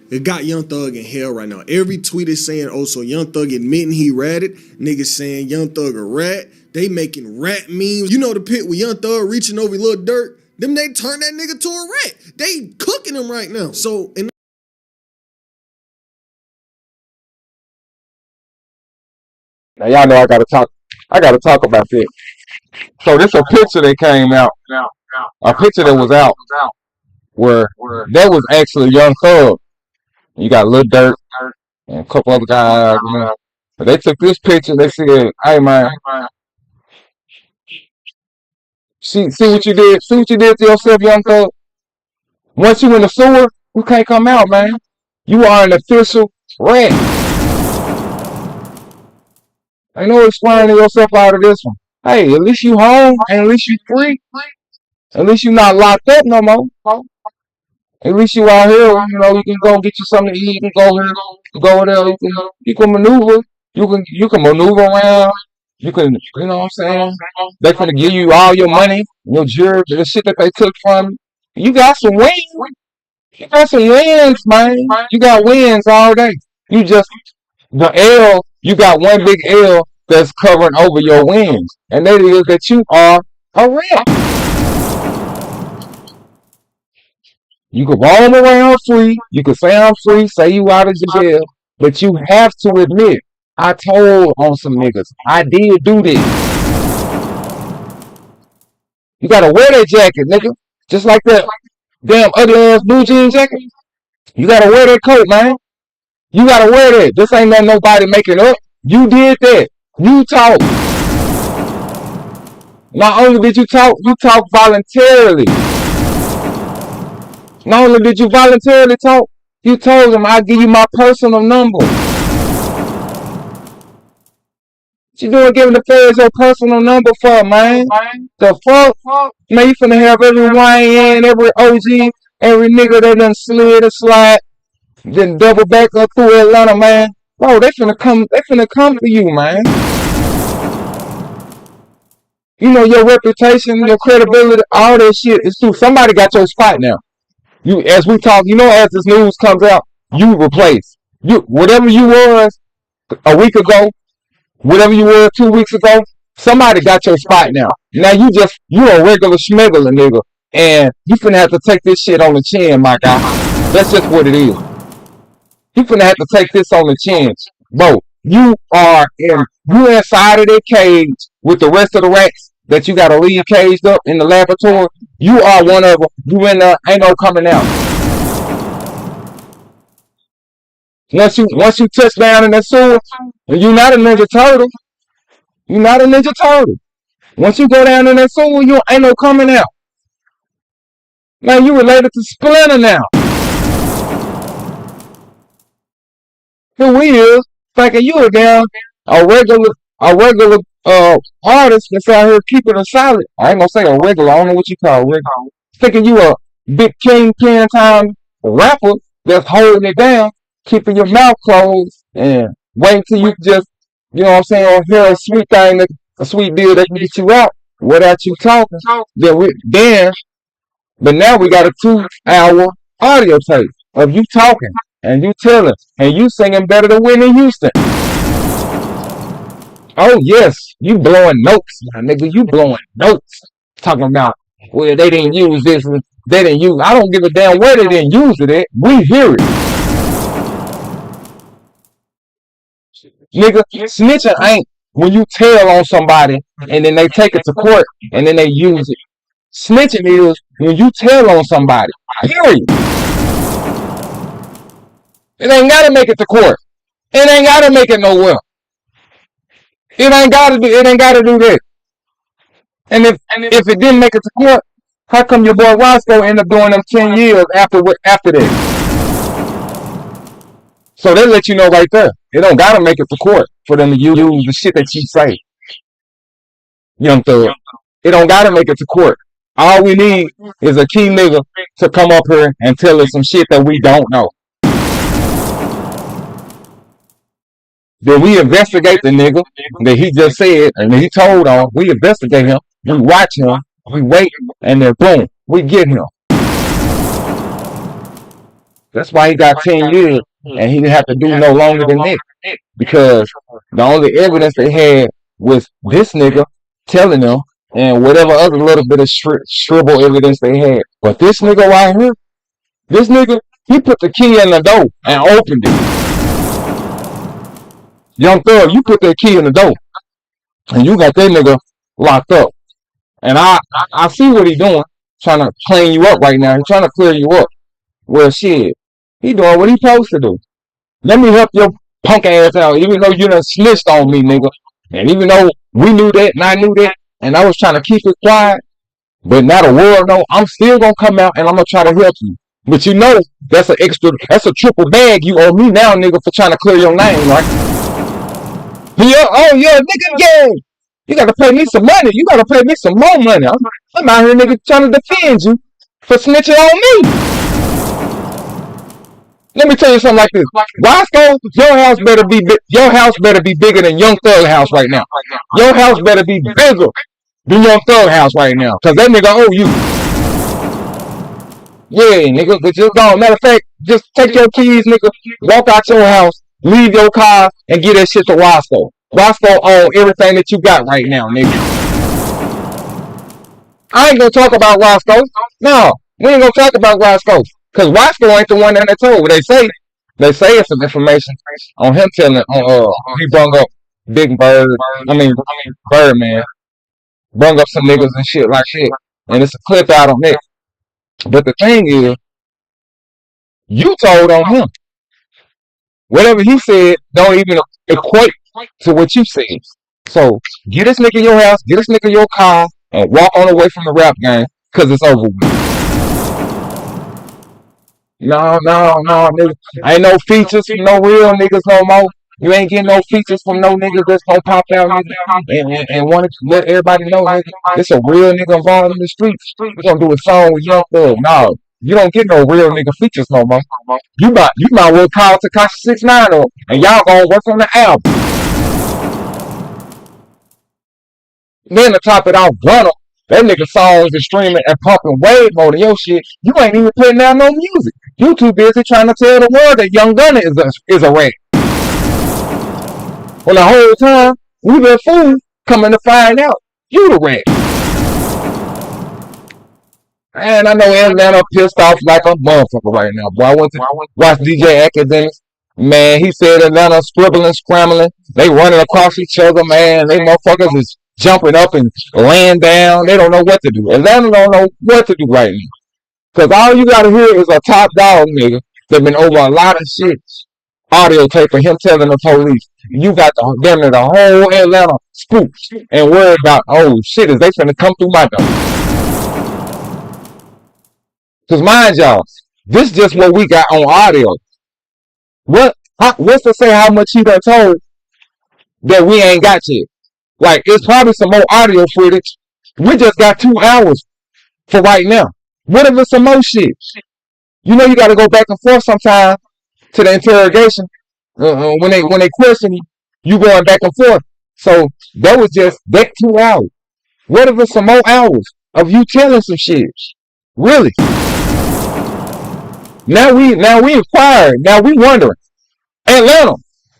it got Young Thug in hell right now. Every tweet is saying, oh, so Young Thug admitting he ratted. Niggas saying Young Thug a rat. They making rat memes. You know the pit with Young Thug reaching over Lil Durk? Them they turn that nigga to a rat. They cooking him right now. So now y'all know I gotta talk about that. So this a picture that came out. A picture that was out where that was actually Young Thug. You got Lil Durk and a couple other guys. But they took this picture. They said, "Hey man, see what you did. See what you did to yourself, Young Thug. Once you in the sewer, you can't come out, man. You are an official rat. Ain't no explaining yourself out of this one. Hey, at least you home, and at least you free. At least you not locked up no more. At least you out here, you know, you can go get you something to eat. You can go here, go there. You can maneuver. You can maneuver around. You can, you know what I'm saying? They finna give you all your money, your jewelry, the shit that they took from you. You got some wins. You got some wins, man. You got wins all day. You just, the L, you got one big L that's covering over your wins. And that is that you are a rat. You can roam around free. You can say I'm free, say you out of jail. But you have to admit, I told on some niggas. I did do this. You gotta wear that jacket, nigga. Just like that damn ugly ass blue jean jacket. You gotta wear that coat, man. You gotta wear that. This ain't nothing nobody making up. You did that. You talk. Not only did you talk voluntarily. Not only did you voluntarily talk, you told them I'll give you my personal number. What you doing giving the feds your personal number for, man? The fuck? Man, you finna have every YN, every OG, every nigga that done slid or slide, then double back up through Atlanta, man. Bro, they finna come for you, man. You know, your reputation, your credibility, all that shit is true. Somebody got your spot now. You, as we talk, you know, as this news comes out, you replace. Whatever you was a week ago, whatever you were 2 weeks ago, somebody got your spot now. Now you a regular schmeggler, nigga. And you finna have to take this shit on the chin, my guy. That's just what it is. You finna have to take this on the chin. Bro, you inside of that cage with the rest of the rats that you gotta leave caged up in the laboratory. You are one of them. You in there, ain't no coming out. Once you touch down in that sewer, and you're not a Ninja Turtle. You're not a Ninja Turtle. Once you go down in that sewer, you ain't no coming out. Man, you related to Splinter now. Here we is thinking you a damn a regular artist that's out here keeping it solid. I ain't gonna say a regular. I don't know what you call regular. Thinking you a big kingpin time rapper that's holding it down, keeping your mouth closed, and waiting till you just, you know what I'm saying, or hear a sweet thing, a sweet deal that can get you out without you talking. But now we got a 2-hour audio tape of you talking and you telling and you singing better than Whitney Houston. Oh yes, you blowing notes, my nigga. You blowing notes. Talking about, well, they didn't use this. They didn't use. I don't give a damn where they didn't use it at. We hear it. Nigga, snitching ain't when you tell on somebody and then they take it to court and then they use it. Snitching is when you tell on somebody. Period. It ain't gotta make it to court. It ain't gotta make it nowhere. It ain't gotta do that. And if it didn't make it to court, how come your boy Roscoe ended up doing them 10 years after that? So they let you know right there. It don't gotta make it to court for them to use the shit that you say. Young Thug. It don't gotta make it to court. All we need is a key nigga to come up here and tell us some shit that we don't know. Then we investigate the nigga that he just said and he told on. We investigate him. We watch him. We wait. And then boom, we get him. That's why he got 10 years and he didn't have to do no longer than that. Because the only evidence they had was this nigga telling them and whatever other little bit of scribble evidence they had. But this nigga right here, this nigga, he put the key in the door and opened it. Young Thug, you put that key in the door and you got that nigga locked up. And I see what he doing, trying to clean you up right now. He's trying to clear you up. Well, shit, he doing what he supposed to do. Let me help your punk ass out, even though you done snitched on me, nigga. And even though we knew that and I knew that, and I was trying to keep it quiet, but now the world know, I'm still gonna come out and I'm gonna try to help you. But you know, that's a triple bag you owe me now, nigga, for trying to clear your name, right? Yeah, oh yeah, nigga, yeah. You gotta pay me some money. You gotta pay me some more money. I'm out here, nigga, trying to defend you for snitching on me. Let me tell you something like this. Roscoe, your house better be bigger than Young Thug house right now. Your house better be bigger than Young Thug house right now. Cause that nigga owe you. Yeah, nigga, but just go. Matter of fact, just take your keys, nigga, walk out your house, leave your car, and get that shit to Roscoe. Roscoe own everything that you got right now, nigga. I ain't gonna talk about Roscoe. No, we ain't gonna talk about Roscoe. Cause Roscoe ain't the one that told. They say it's some information on him telling he brung up Big Bird. Birdman. Brung up some niggas and shit like shit. And it's a clip out on that. But the thing is, you told on him. Whatever he said don't even equate to what you said. So get this nigga your house, get this nigga your car, and walk on away from the rap game, cause it's over with. No, nigga. Ain't no features from no real niggas no more. You ain't getting no features from no niggas that's gonna pop out and want to let everybody know, nigga, it's a real nigga involved in the streets. We gonna do a song with Young Thug. No, you don't get no real nigga features no more. You might well call Tekashi 6ix9ine up, and y'all gonna work on the album. Then to top it off, Gunna, that nigga songs is streaming and pumping way more than your shit. You ain't even putting out no music. You too busy trying to tell the world that Young Gunna is a rat. Well, the whole time, we been fools coming to find out you the rat. And I know Atlanta pissed off like a motherfucker right now. Boy, I went to watch DJ Academics. Man, he said Atlanta scribbling, scrambling. They running across each other, man. They motherfuckers is jumping up and laying down. They don't know what to do. Atlanta don't know what to do right now. Because all you got to hear is a top dog nigga that been over a lot of shit. Audio tape of him telling the police. You got the whole Atlanta spooked and worried about, oh shit, is they finna come through my door? Because mind y'all, this is just what we got on audio. What's to say how much he done told that we ain't got yet? Like, it's probably some more audio footage. We just got 2 hours for right now. What if it's some more shit? You know you got to go back and forth sometime to the interrogation. When they question you going back and forth. So that was just that 2 hours. What if it's some more hours of you telling some shit? Really? Now we inquiring. Now we wondering. Atlanta,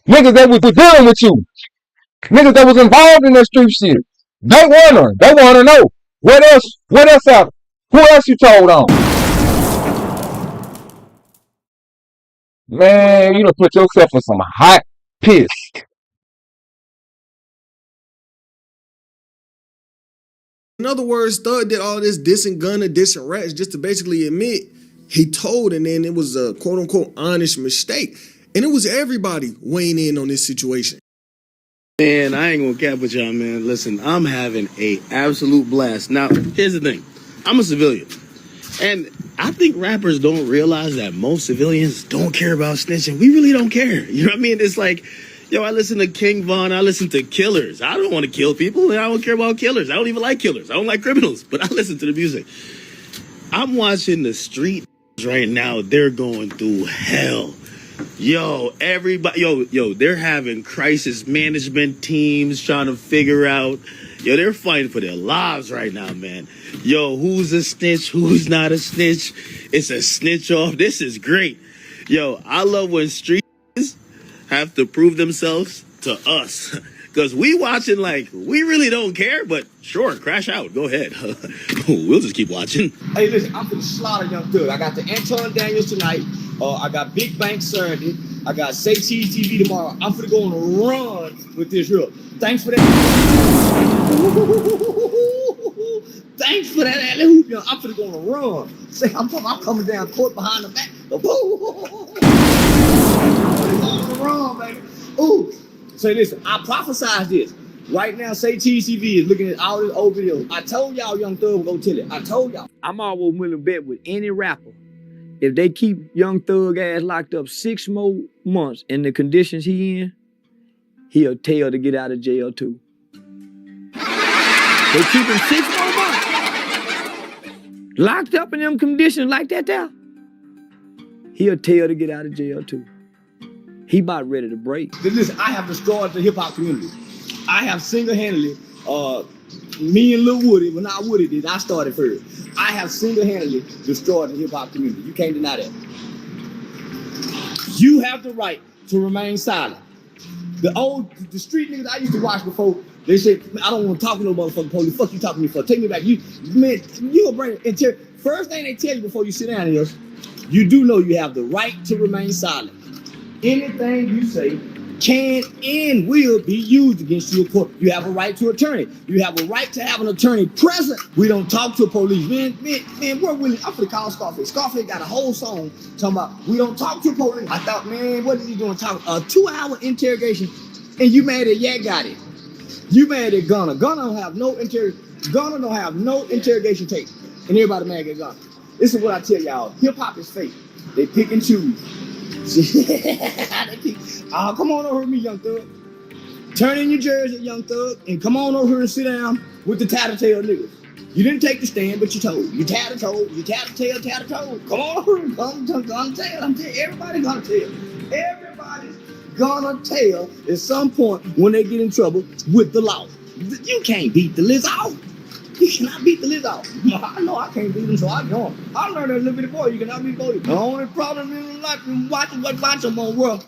niggas that was dealing with you, niggas that was involved in that street shit, they wondering. They want to know what else out? Who else you told on? Man, you done put yourself in some hot piss. In other words, Thug did all this dissing Gunna, dissing Rats just to basically admit he told, and then it was a quote unquote honest mistake. And it was everybody weighing in on this situation. Man, I ain't gonna cap with y'all, man. Listen, I'm having a absolute blast. Now, here's the thing. I'm a civilian. And I think rappers don't realize that most civilians don't care about snitching. We really don't care. You know what I mean? It's like, yo, I listen to King Von. I listen to Killers. I don't want to kill people, and I don't care about killers. I don't even like killers. I don't like criminals, but I listen to the music. I'm watching the street right now. They're going through hell. Yo, everybody, yo, they're having crisis management teams trying to figure out, yo, they're fighting for their lives right now, man. Yo, who's a snitch? Who's not a snitch? It's a snitch off. This is great. Yo, I love when streets have to prove themselves to us. Because we watching like, we really don't care, but sure, crash out. Go ahead. We'll just keep watching. Hey, listen, I'm finna slaughter Young Thug. I got the Anton Daniels tonight. I got Big Bank Saturday. I got Say Cheese TV tomorrow. I'm finna go on a run with this real. Thanks for that. Thanks for that alley hoop. I'm finna go on a run. Say, I'm coming down court behind the back. I'm finna go on a run, baby. Ooh. Say, listen, I prophesied this. Right now, Say Cheese TV is looking at all this old videos. I told y'all Young Thug would go tell it. I told y'all. I'm always willing to bet with any rapper. If they keep Young Thug ass locked up 6 more months in the conditions he in, he'll tell to get out of jail too. They keep him 6 more months. Locked up in them conditions like that there. He'll tell to get out of jail too. He about ready to break. Listen, I have destroyed the hip-hop community. I have single-handedly, me and Lil Woody, when I Woody did, I started first. I have single-handedly destroyed the hip-hop community. You can't deny that. You have the right to remain silent. The street niggas I used to watch before, they said, I don't want to talk to no motherfucking police. Fuck you talking to me for? Take me back. You a brain. First thing they tell you before you sit down is, you do know you have the right to remain silent. Anything you say can and will be used against you in court. You have a right to attorney. You have a right to have an attorney present. We don't talk to police. Man, we're willing. I'm finna call Scarface. Scarface got a whole song talking about we don't talk to police. I thought, man, what is he doing? Talking a 2-hour interrogation, and you mad at Yak got it. You mad at Gunna. Gunna don't have no interrogation tape, and everybody mad at Gunna. This is what I tell y'all. Hip hop is fake. They pick and choose. Come on over with me, Young Thug. Turn in your jersey, Young Thug, and come on over here and sit down with the tattletale niggas. You didn't take the stand, but you told. You tattletale. Come on over here. Gonna tell. I'm telling everybody gonna tell. Everybody's gonna tell at some point when they get in trouble with the law. You can't beat the list out. You cannot beat the lid out. I know I can't beat him, so I know him. I learned that little bitty boy. You cannot beat boy. The only problem in life is watching them on world.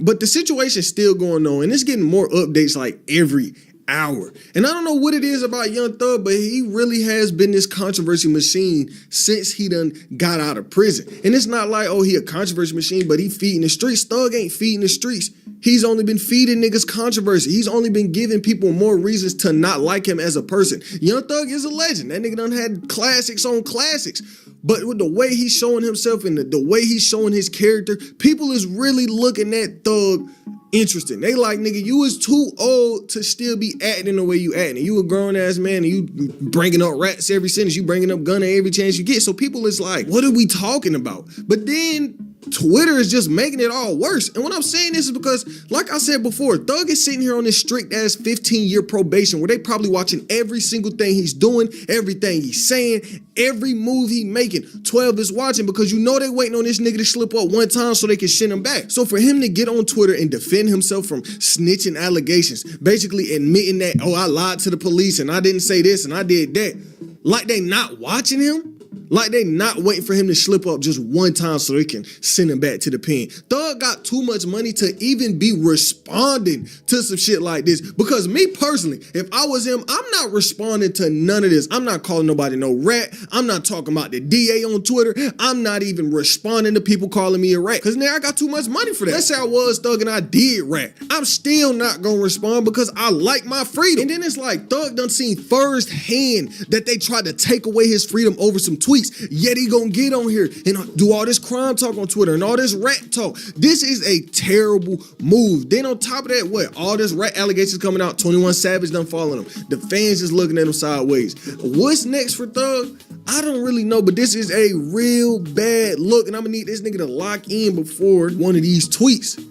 But the situation's still going on, and it's getting more updates like every hour. And I don't know what it is about Young Thug, but he really has been this controversy machine since he done got out of prison. And it's not like, oh, he a controversy machine, but he feeding the streets. Thug ain't feeding the streets. He's only been feeding niggas controversy. He's only been giving people more reasons to not like him as a person. Young Thug is a legend. That nigga done had classics on classics. But with the way he's showing himself and the way he's showing his character, people is really looking at Thug interesting. They like, nigga, you was too old to still be acting the way you acting. You a grown ass man and you bringing up rats every sentence. You bringing up gunna every chance you get. So people is like, what are we talking about? But then Twitter is just making it all worse. And what I'm saying this is because, like I said before, Thug is sitting here on this strict ass 15-year probation where they probably watching every single thing he's doing, everything he's saying, every move he making. 12 is watching because you know they waiting on this nigga to slip up one time so they can send him back. So for him to get on Twitter and defend himself from snitching allegations, basically admitting that, oh, I lied to the police and I didn't say this and I did that, like they not watching him? Like they not waiting for him to slip up just one time so they can send him back to the pen. Thug got too much money to even be responding to some shit like this. Because me personally, if I was him, I'm not responding to none of this. I'm not calling nobody no rat. I'm not talking about the DA on Twitter. I'm not even responding to people calling me a rat. Because now I got too much money for that. Let's say I was Thug and I did rat. I'm still not going to respond because I like my freedom. And then it's like Thug done seen firsthand that they tried to take away his freedom over some tweets. Yet he gonna get on here and do all this crime talk on Twitter and all this rat talk. This is a terrible move. Then on top of that, what? All this rat allegations coming out. 21 Savage done following him. The fans just looking at him sideways. What's next for Thug? I don't really know, but this is a real bad look, and I'm gonna need this nigga to lock in before one of these tweets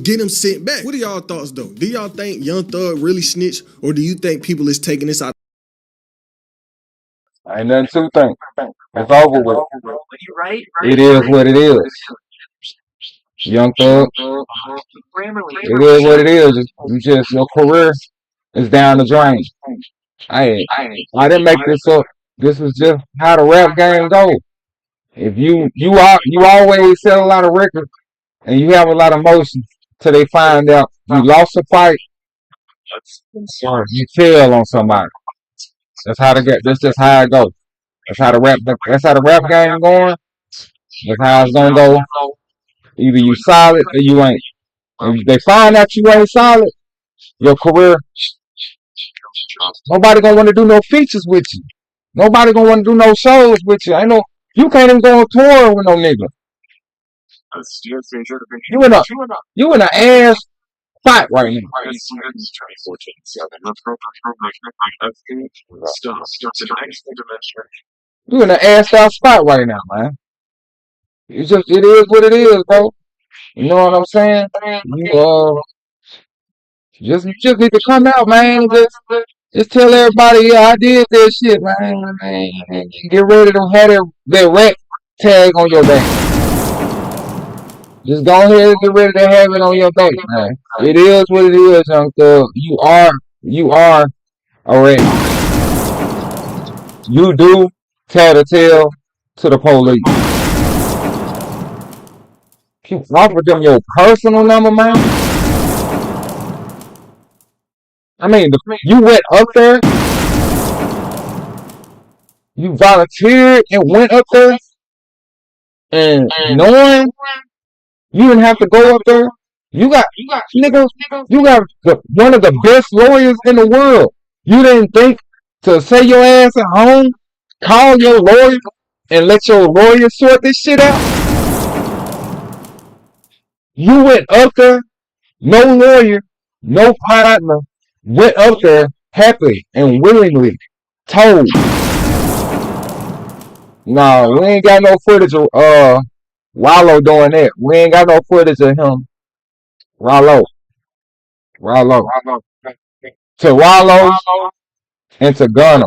get him sent back. What are y'all thoughts though? Do y'all think Young Thug really snitched, or do you think people is taking this out? Ain't nothing to think. It's over with. It is what it is. Young Thug. It is what it is. You just your career is down the drain. I didn't make this up. This is just how the rap game goes. If you always sell a lot of records and you have a lot of motion till they find out you lost a fight, you fail on somebody. That's just how it goes. That's how the rap game going. That's how it's gonna go. Either you solid or you ain't. If they find out you ain't solid, your career, nobody gonna want to do no features with you. Nobody gonna want to do no shows with you. You can't even go on tour with no nigga. You in a ass spot right now. You in an assed out spot right now, man. It is what it is, bro. You know what I'm saying? You just need to come out, man. Just tell everybody, yeah, I did that shit, man. Get ready to have that rat tag on your back. Just go ahead and get ready to have it on your back, man. It is what it is, Young Thug. You are a rat. You do tell the tale to the police. You offer them your personal number, man. You went up there. You volunteered and went up there. And knowing you didn't have to go up there. You got one of the best lawyers in the world. You didn't think to say your ass at home, call your lawyer, and let your lawyer sort this shit out? You went up there, no lawyer, no partner, went up there happily and willingly told. Nah, we ain't got no footage of Wallow doing that. We ain't got no footage of him. Wallow. To Wallow and to Gunna,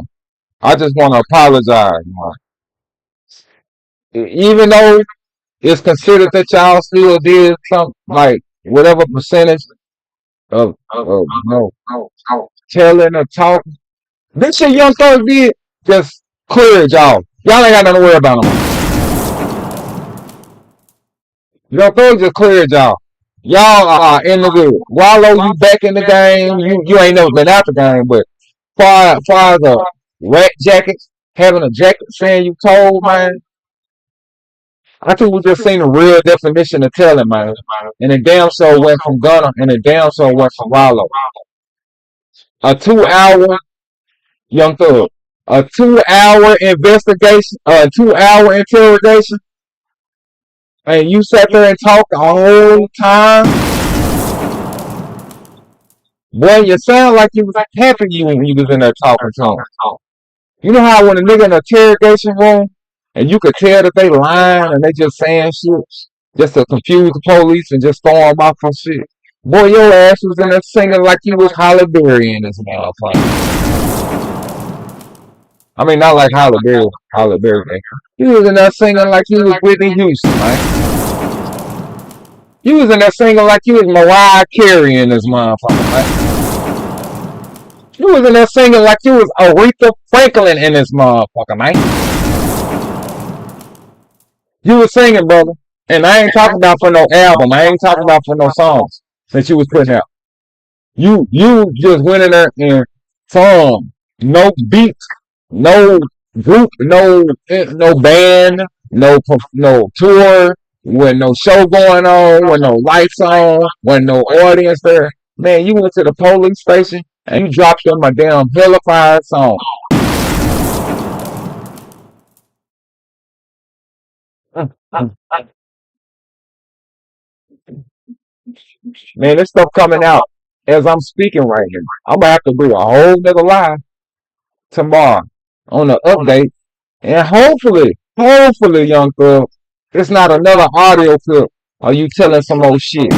I just want to apologize, man. Even though it's considered that y'all still did something, like whatever percentage of telling or talking. This shit Young Thug did just cleared y'all. Y'all ain't got nothing to worry about no more. Young Thug just cleared y'all. Y'all are in the good. Wallow, you back in the game. You ain't never been out the game, but far as the rat jackets, having a jacket saying you told, man. I think we just seen the real definition of telling, man. And it damn so went from Gunna, and it damn so went from Wallow. A 2-hour Young Thug. A 2-hour investigation, a 2-hour interrogation, and you sat there and talked the whole time. Boy, you sound like you was happy when you was in there talking to him. You know how when a nigga in an interrogation room, and you could tell that they lying and they just saying shit just to confuse the police and just throw them off on shit. Boy, your ass was in there singing like you was Halle Berry in this motherfucker. I mean, not like Halle Berry. You was in there singing like you was Whitney Houston, man. You was in there singing like you was Mariah Carey in this motherfucker, man. You was in there singing like you was Aretha Franklin in this motherfucker, man. You was singing, brother. And I ain't talking about for no album. I ain't talking about for no songs that you was putting out. You just went in there and sung. No beat, no group, no band, no tour, with no show going on, with no lights on, with no audience there. Man, you went to the police station and you dropped them a damn hellified song. Man, this stuff coming out as I'm speaking right here. I'm gonna have to do a whole nother live tomorrow on the update, and hopefully, Young Thug, it's not another audio clip of you telling some old shit.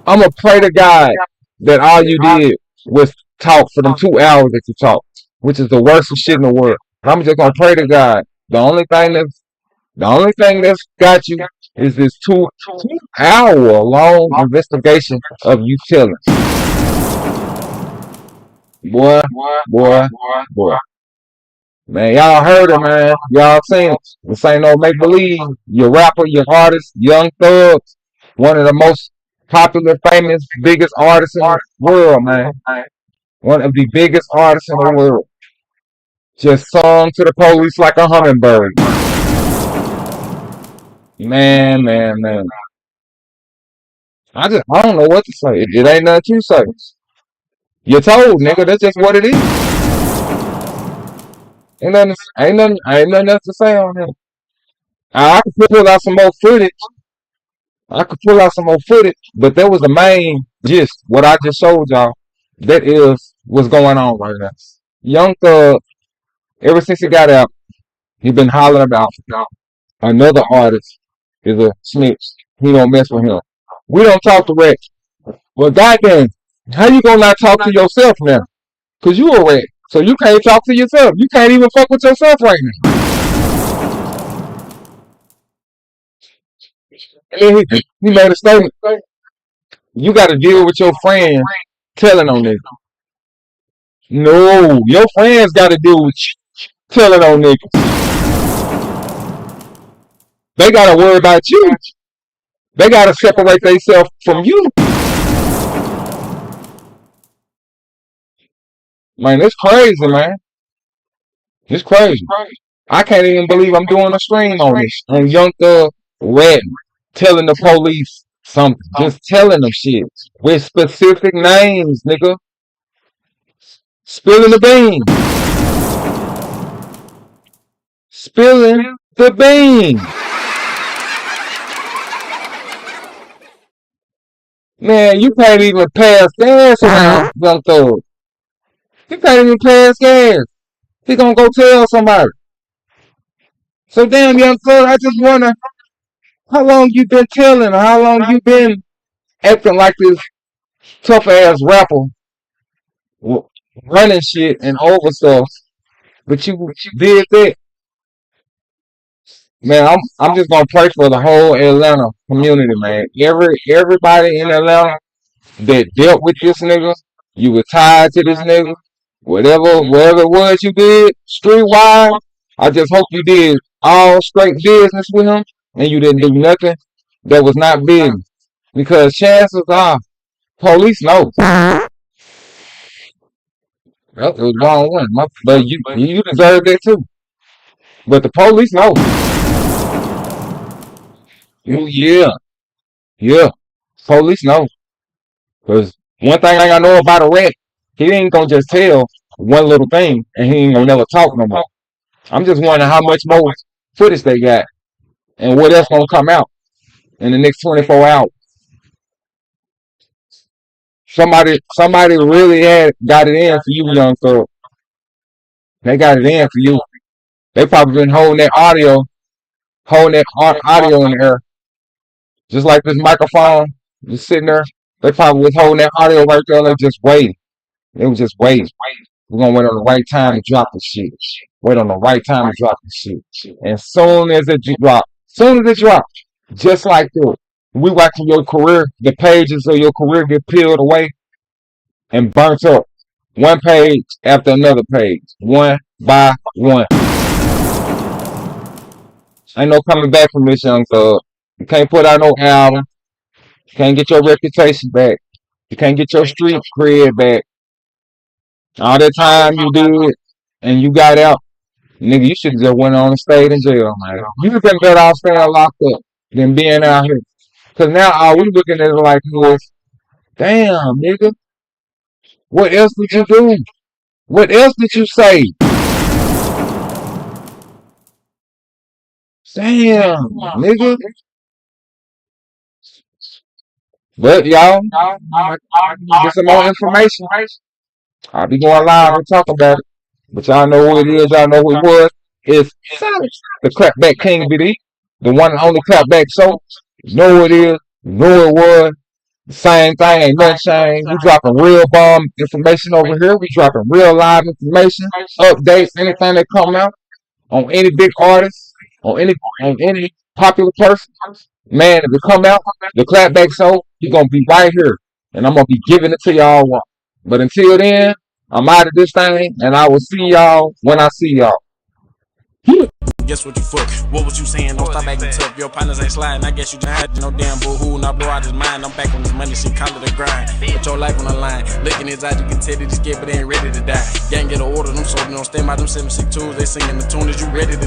I'm gonna pray to God that all you did was talk for them 2 hours that you talked, which is the worst shit in the world. I'm just gonna pray to God. The only thing that's got you is this 2-hour long investigation of you telling. Boy. Man, y'all heard it, man. Y'all seen it. This ain't no make believe. Your rapper, your artist, Young Thug, one of the most popular, famous, biggest artists in the world, man. One of the biggest artists in the world. Just sung to the police like a hummingbird. Man. I don't know what to say. It ain't nothing to say. You're told, nigga. That's just what it is. Ain't nothing else to say on him. I could pull out some more footage. But that was the main gist. What I just showed y'all. That is what's going on right now. Young Thug, ever since he got out, he been hollering about another artist is a snitch. He don't mess with him. We don't talk to Rex. Well, goddamn, how you gonna not talk to yourself now? Cause you a Rex. So you can't talk to yourself. You can't even fuck with yourself right now. And he made a statement. You got to deal with your friend telling on niggas. No, your friends got to deal with you telling on niggas. They got to worry about you. They got to separate themselves from you. Man, it's crazy, man. It's crazy. I can't even believe I'm doing a stream on this. On Young Thug rapping, telling the police something. Just telling them shit. With specific names, nigga. Spilling the beans. Spilling the beans. Man, you can't even pass gas around Young Thug. You can't even pass gas. He gonna go tell somebody. So damn, Young Thug, I just wonder how long you been telling, or how long you been acting like this tough ass rapper, running shit and over stuff, but you did that. Man, I'm just gonna pray for the whole Atlanta community, man. Everybody in Atlanta that dealt with this nigga, you were tied to this nigga, whatever it was you did, streetwise, I just hope you did all straight business with him and you didn't do nothing that was not business. Because chances are, police know. Well, it was the wrong one. But you deserve that too. But the police know. Yeah. Police know. Because one thing I know about a rat, he ain't gonna just tell one little thing and he ain't gonna never talk no more. I'm just wondering how much more footage they got and what else gonna come out in the next 24 hours. Somebody really got it in for you, young thug. They got it in for you. They probably been holding that audio in the air. Just like this microphone, just sitting there. They probably was holding that audio right there, they just waiting. They was just waiting. We're gonna wait on the right time to drop the shit. Wait on the right time to drop the shit. And soon as it drops, just like that, we watching your career, the pages of your career get peeled away and burnt up. One page after another page. One by one. Ain't no coming back from this, young thug. You can't put out no album. You can't get your reputation back. You can't get your street cred back. All that time you did and you got out, nigga, you should have just went on and stayed in jail, man. You been better off staying locked up than being out here. Cause now all we looking at it like was, damn, nigga, what else did you do? What else did you say? Damn, nigga. But y'all, get some more information. I'll be going live and talk about it. But y'all know who it is. Y'all know who it was. It's Silence, the Clapback King BD, the one and only Clapback Show. You know who it is. You know who it was. The same thing. Ain't nothing changed. We dropping real bomb information over here. We dropping real live information, updates, anything that come out on any big artist, on any popular person. Man, if it come out, the Clapback Show, you're gonna be right here, and I'm gonna be giving it to y'all. But until then, I'm out of this thing, and I will see y'all when I see y'all. Guess what you fuck? What was you saying? Don't stop acting tough. Your partners ain't sliding. I guess you just had no damn boo-hoo. Now blow out his mind. I'm back on this money shit. Call it a grind. Put your life on the line. Looking his eyes, you can tell that he's scared, but they ain't ready to die. Gang get an order. Them soldiers don't stand by them 762s. They singing the tune. Is you ready to?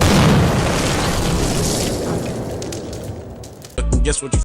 Guess what you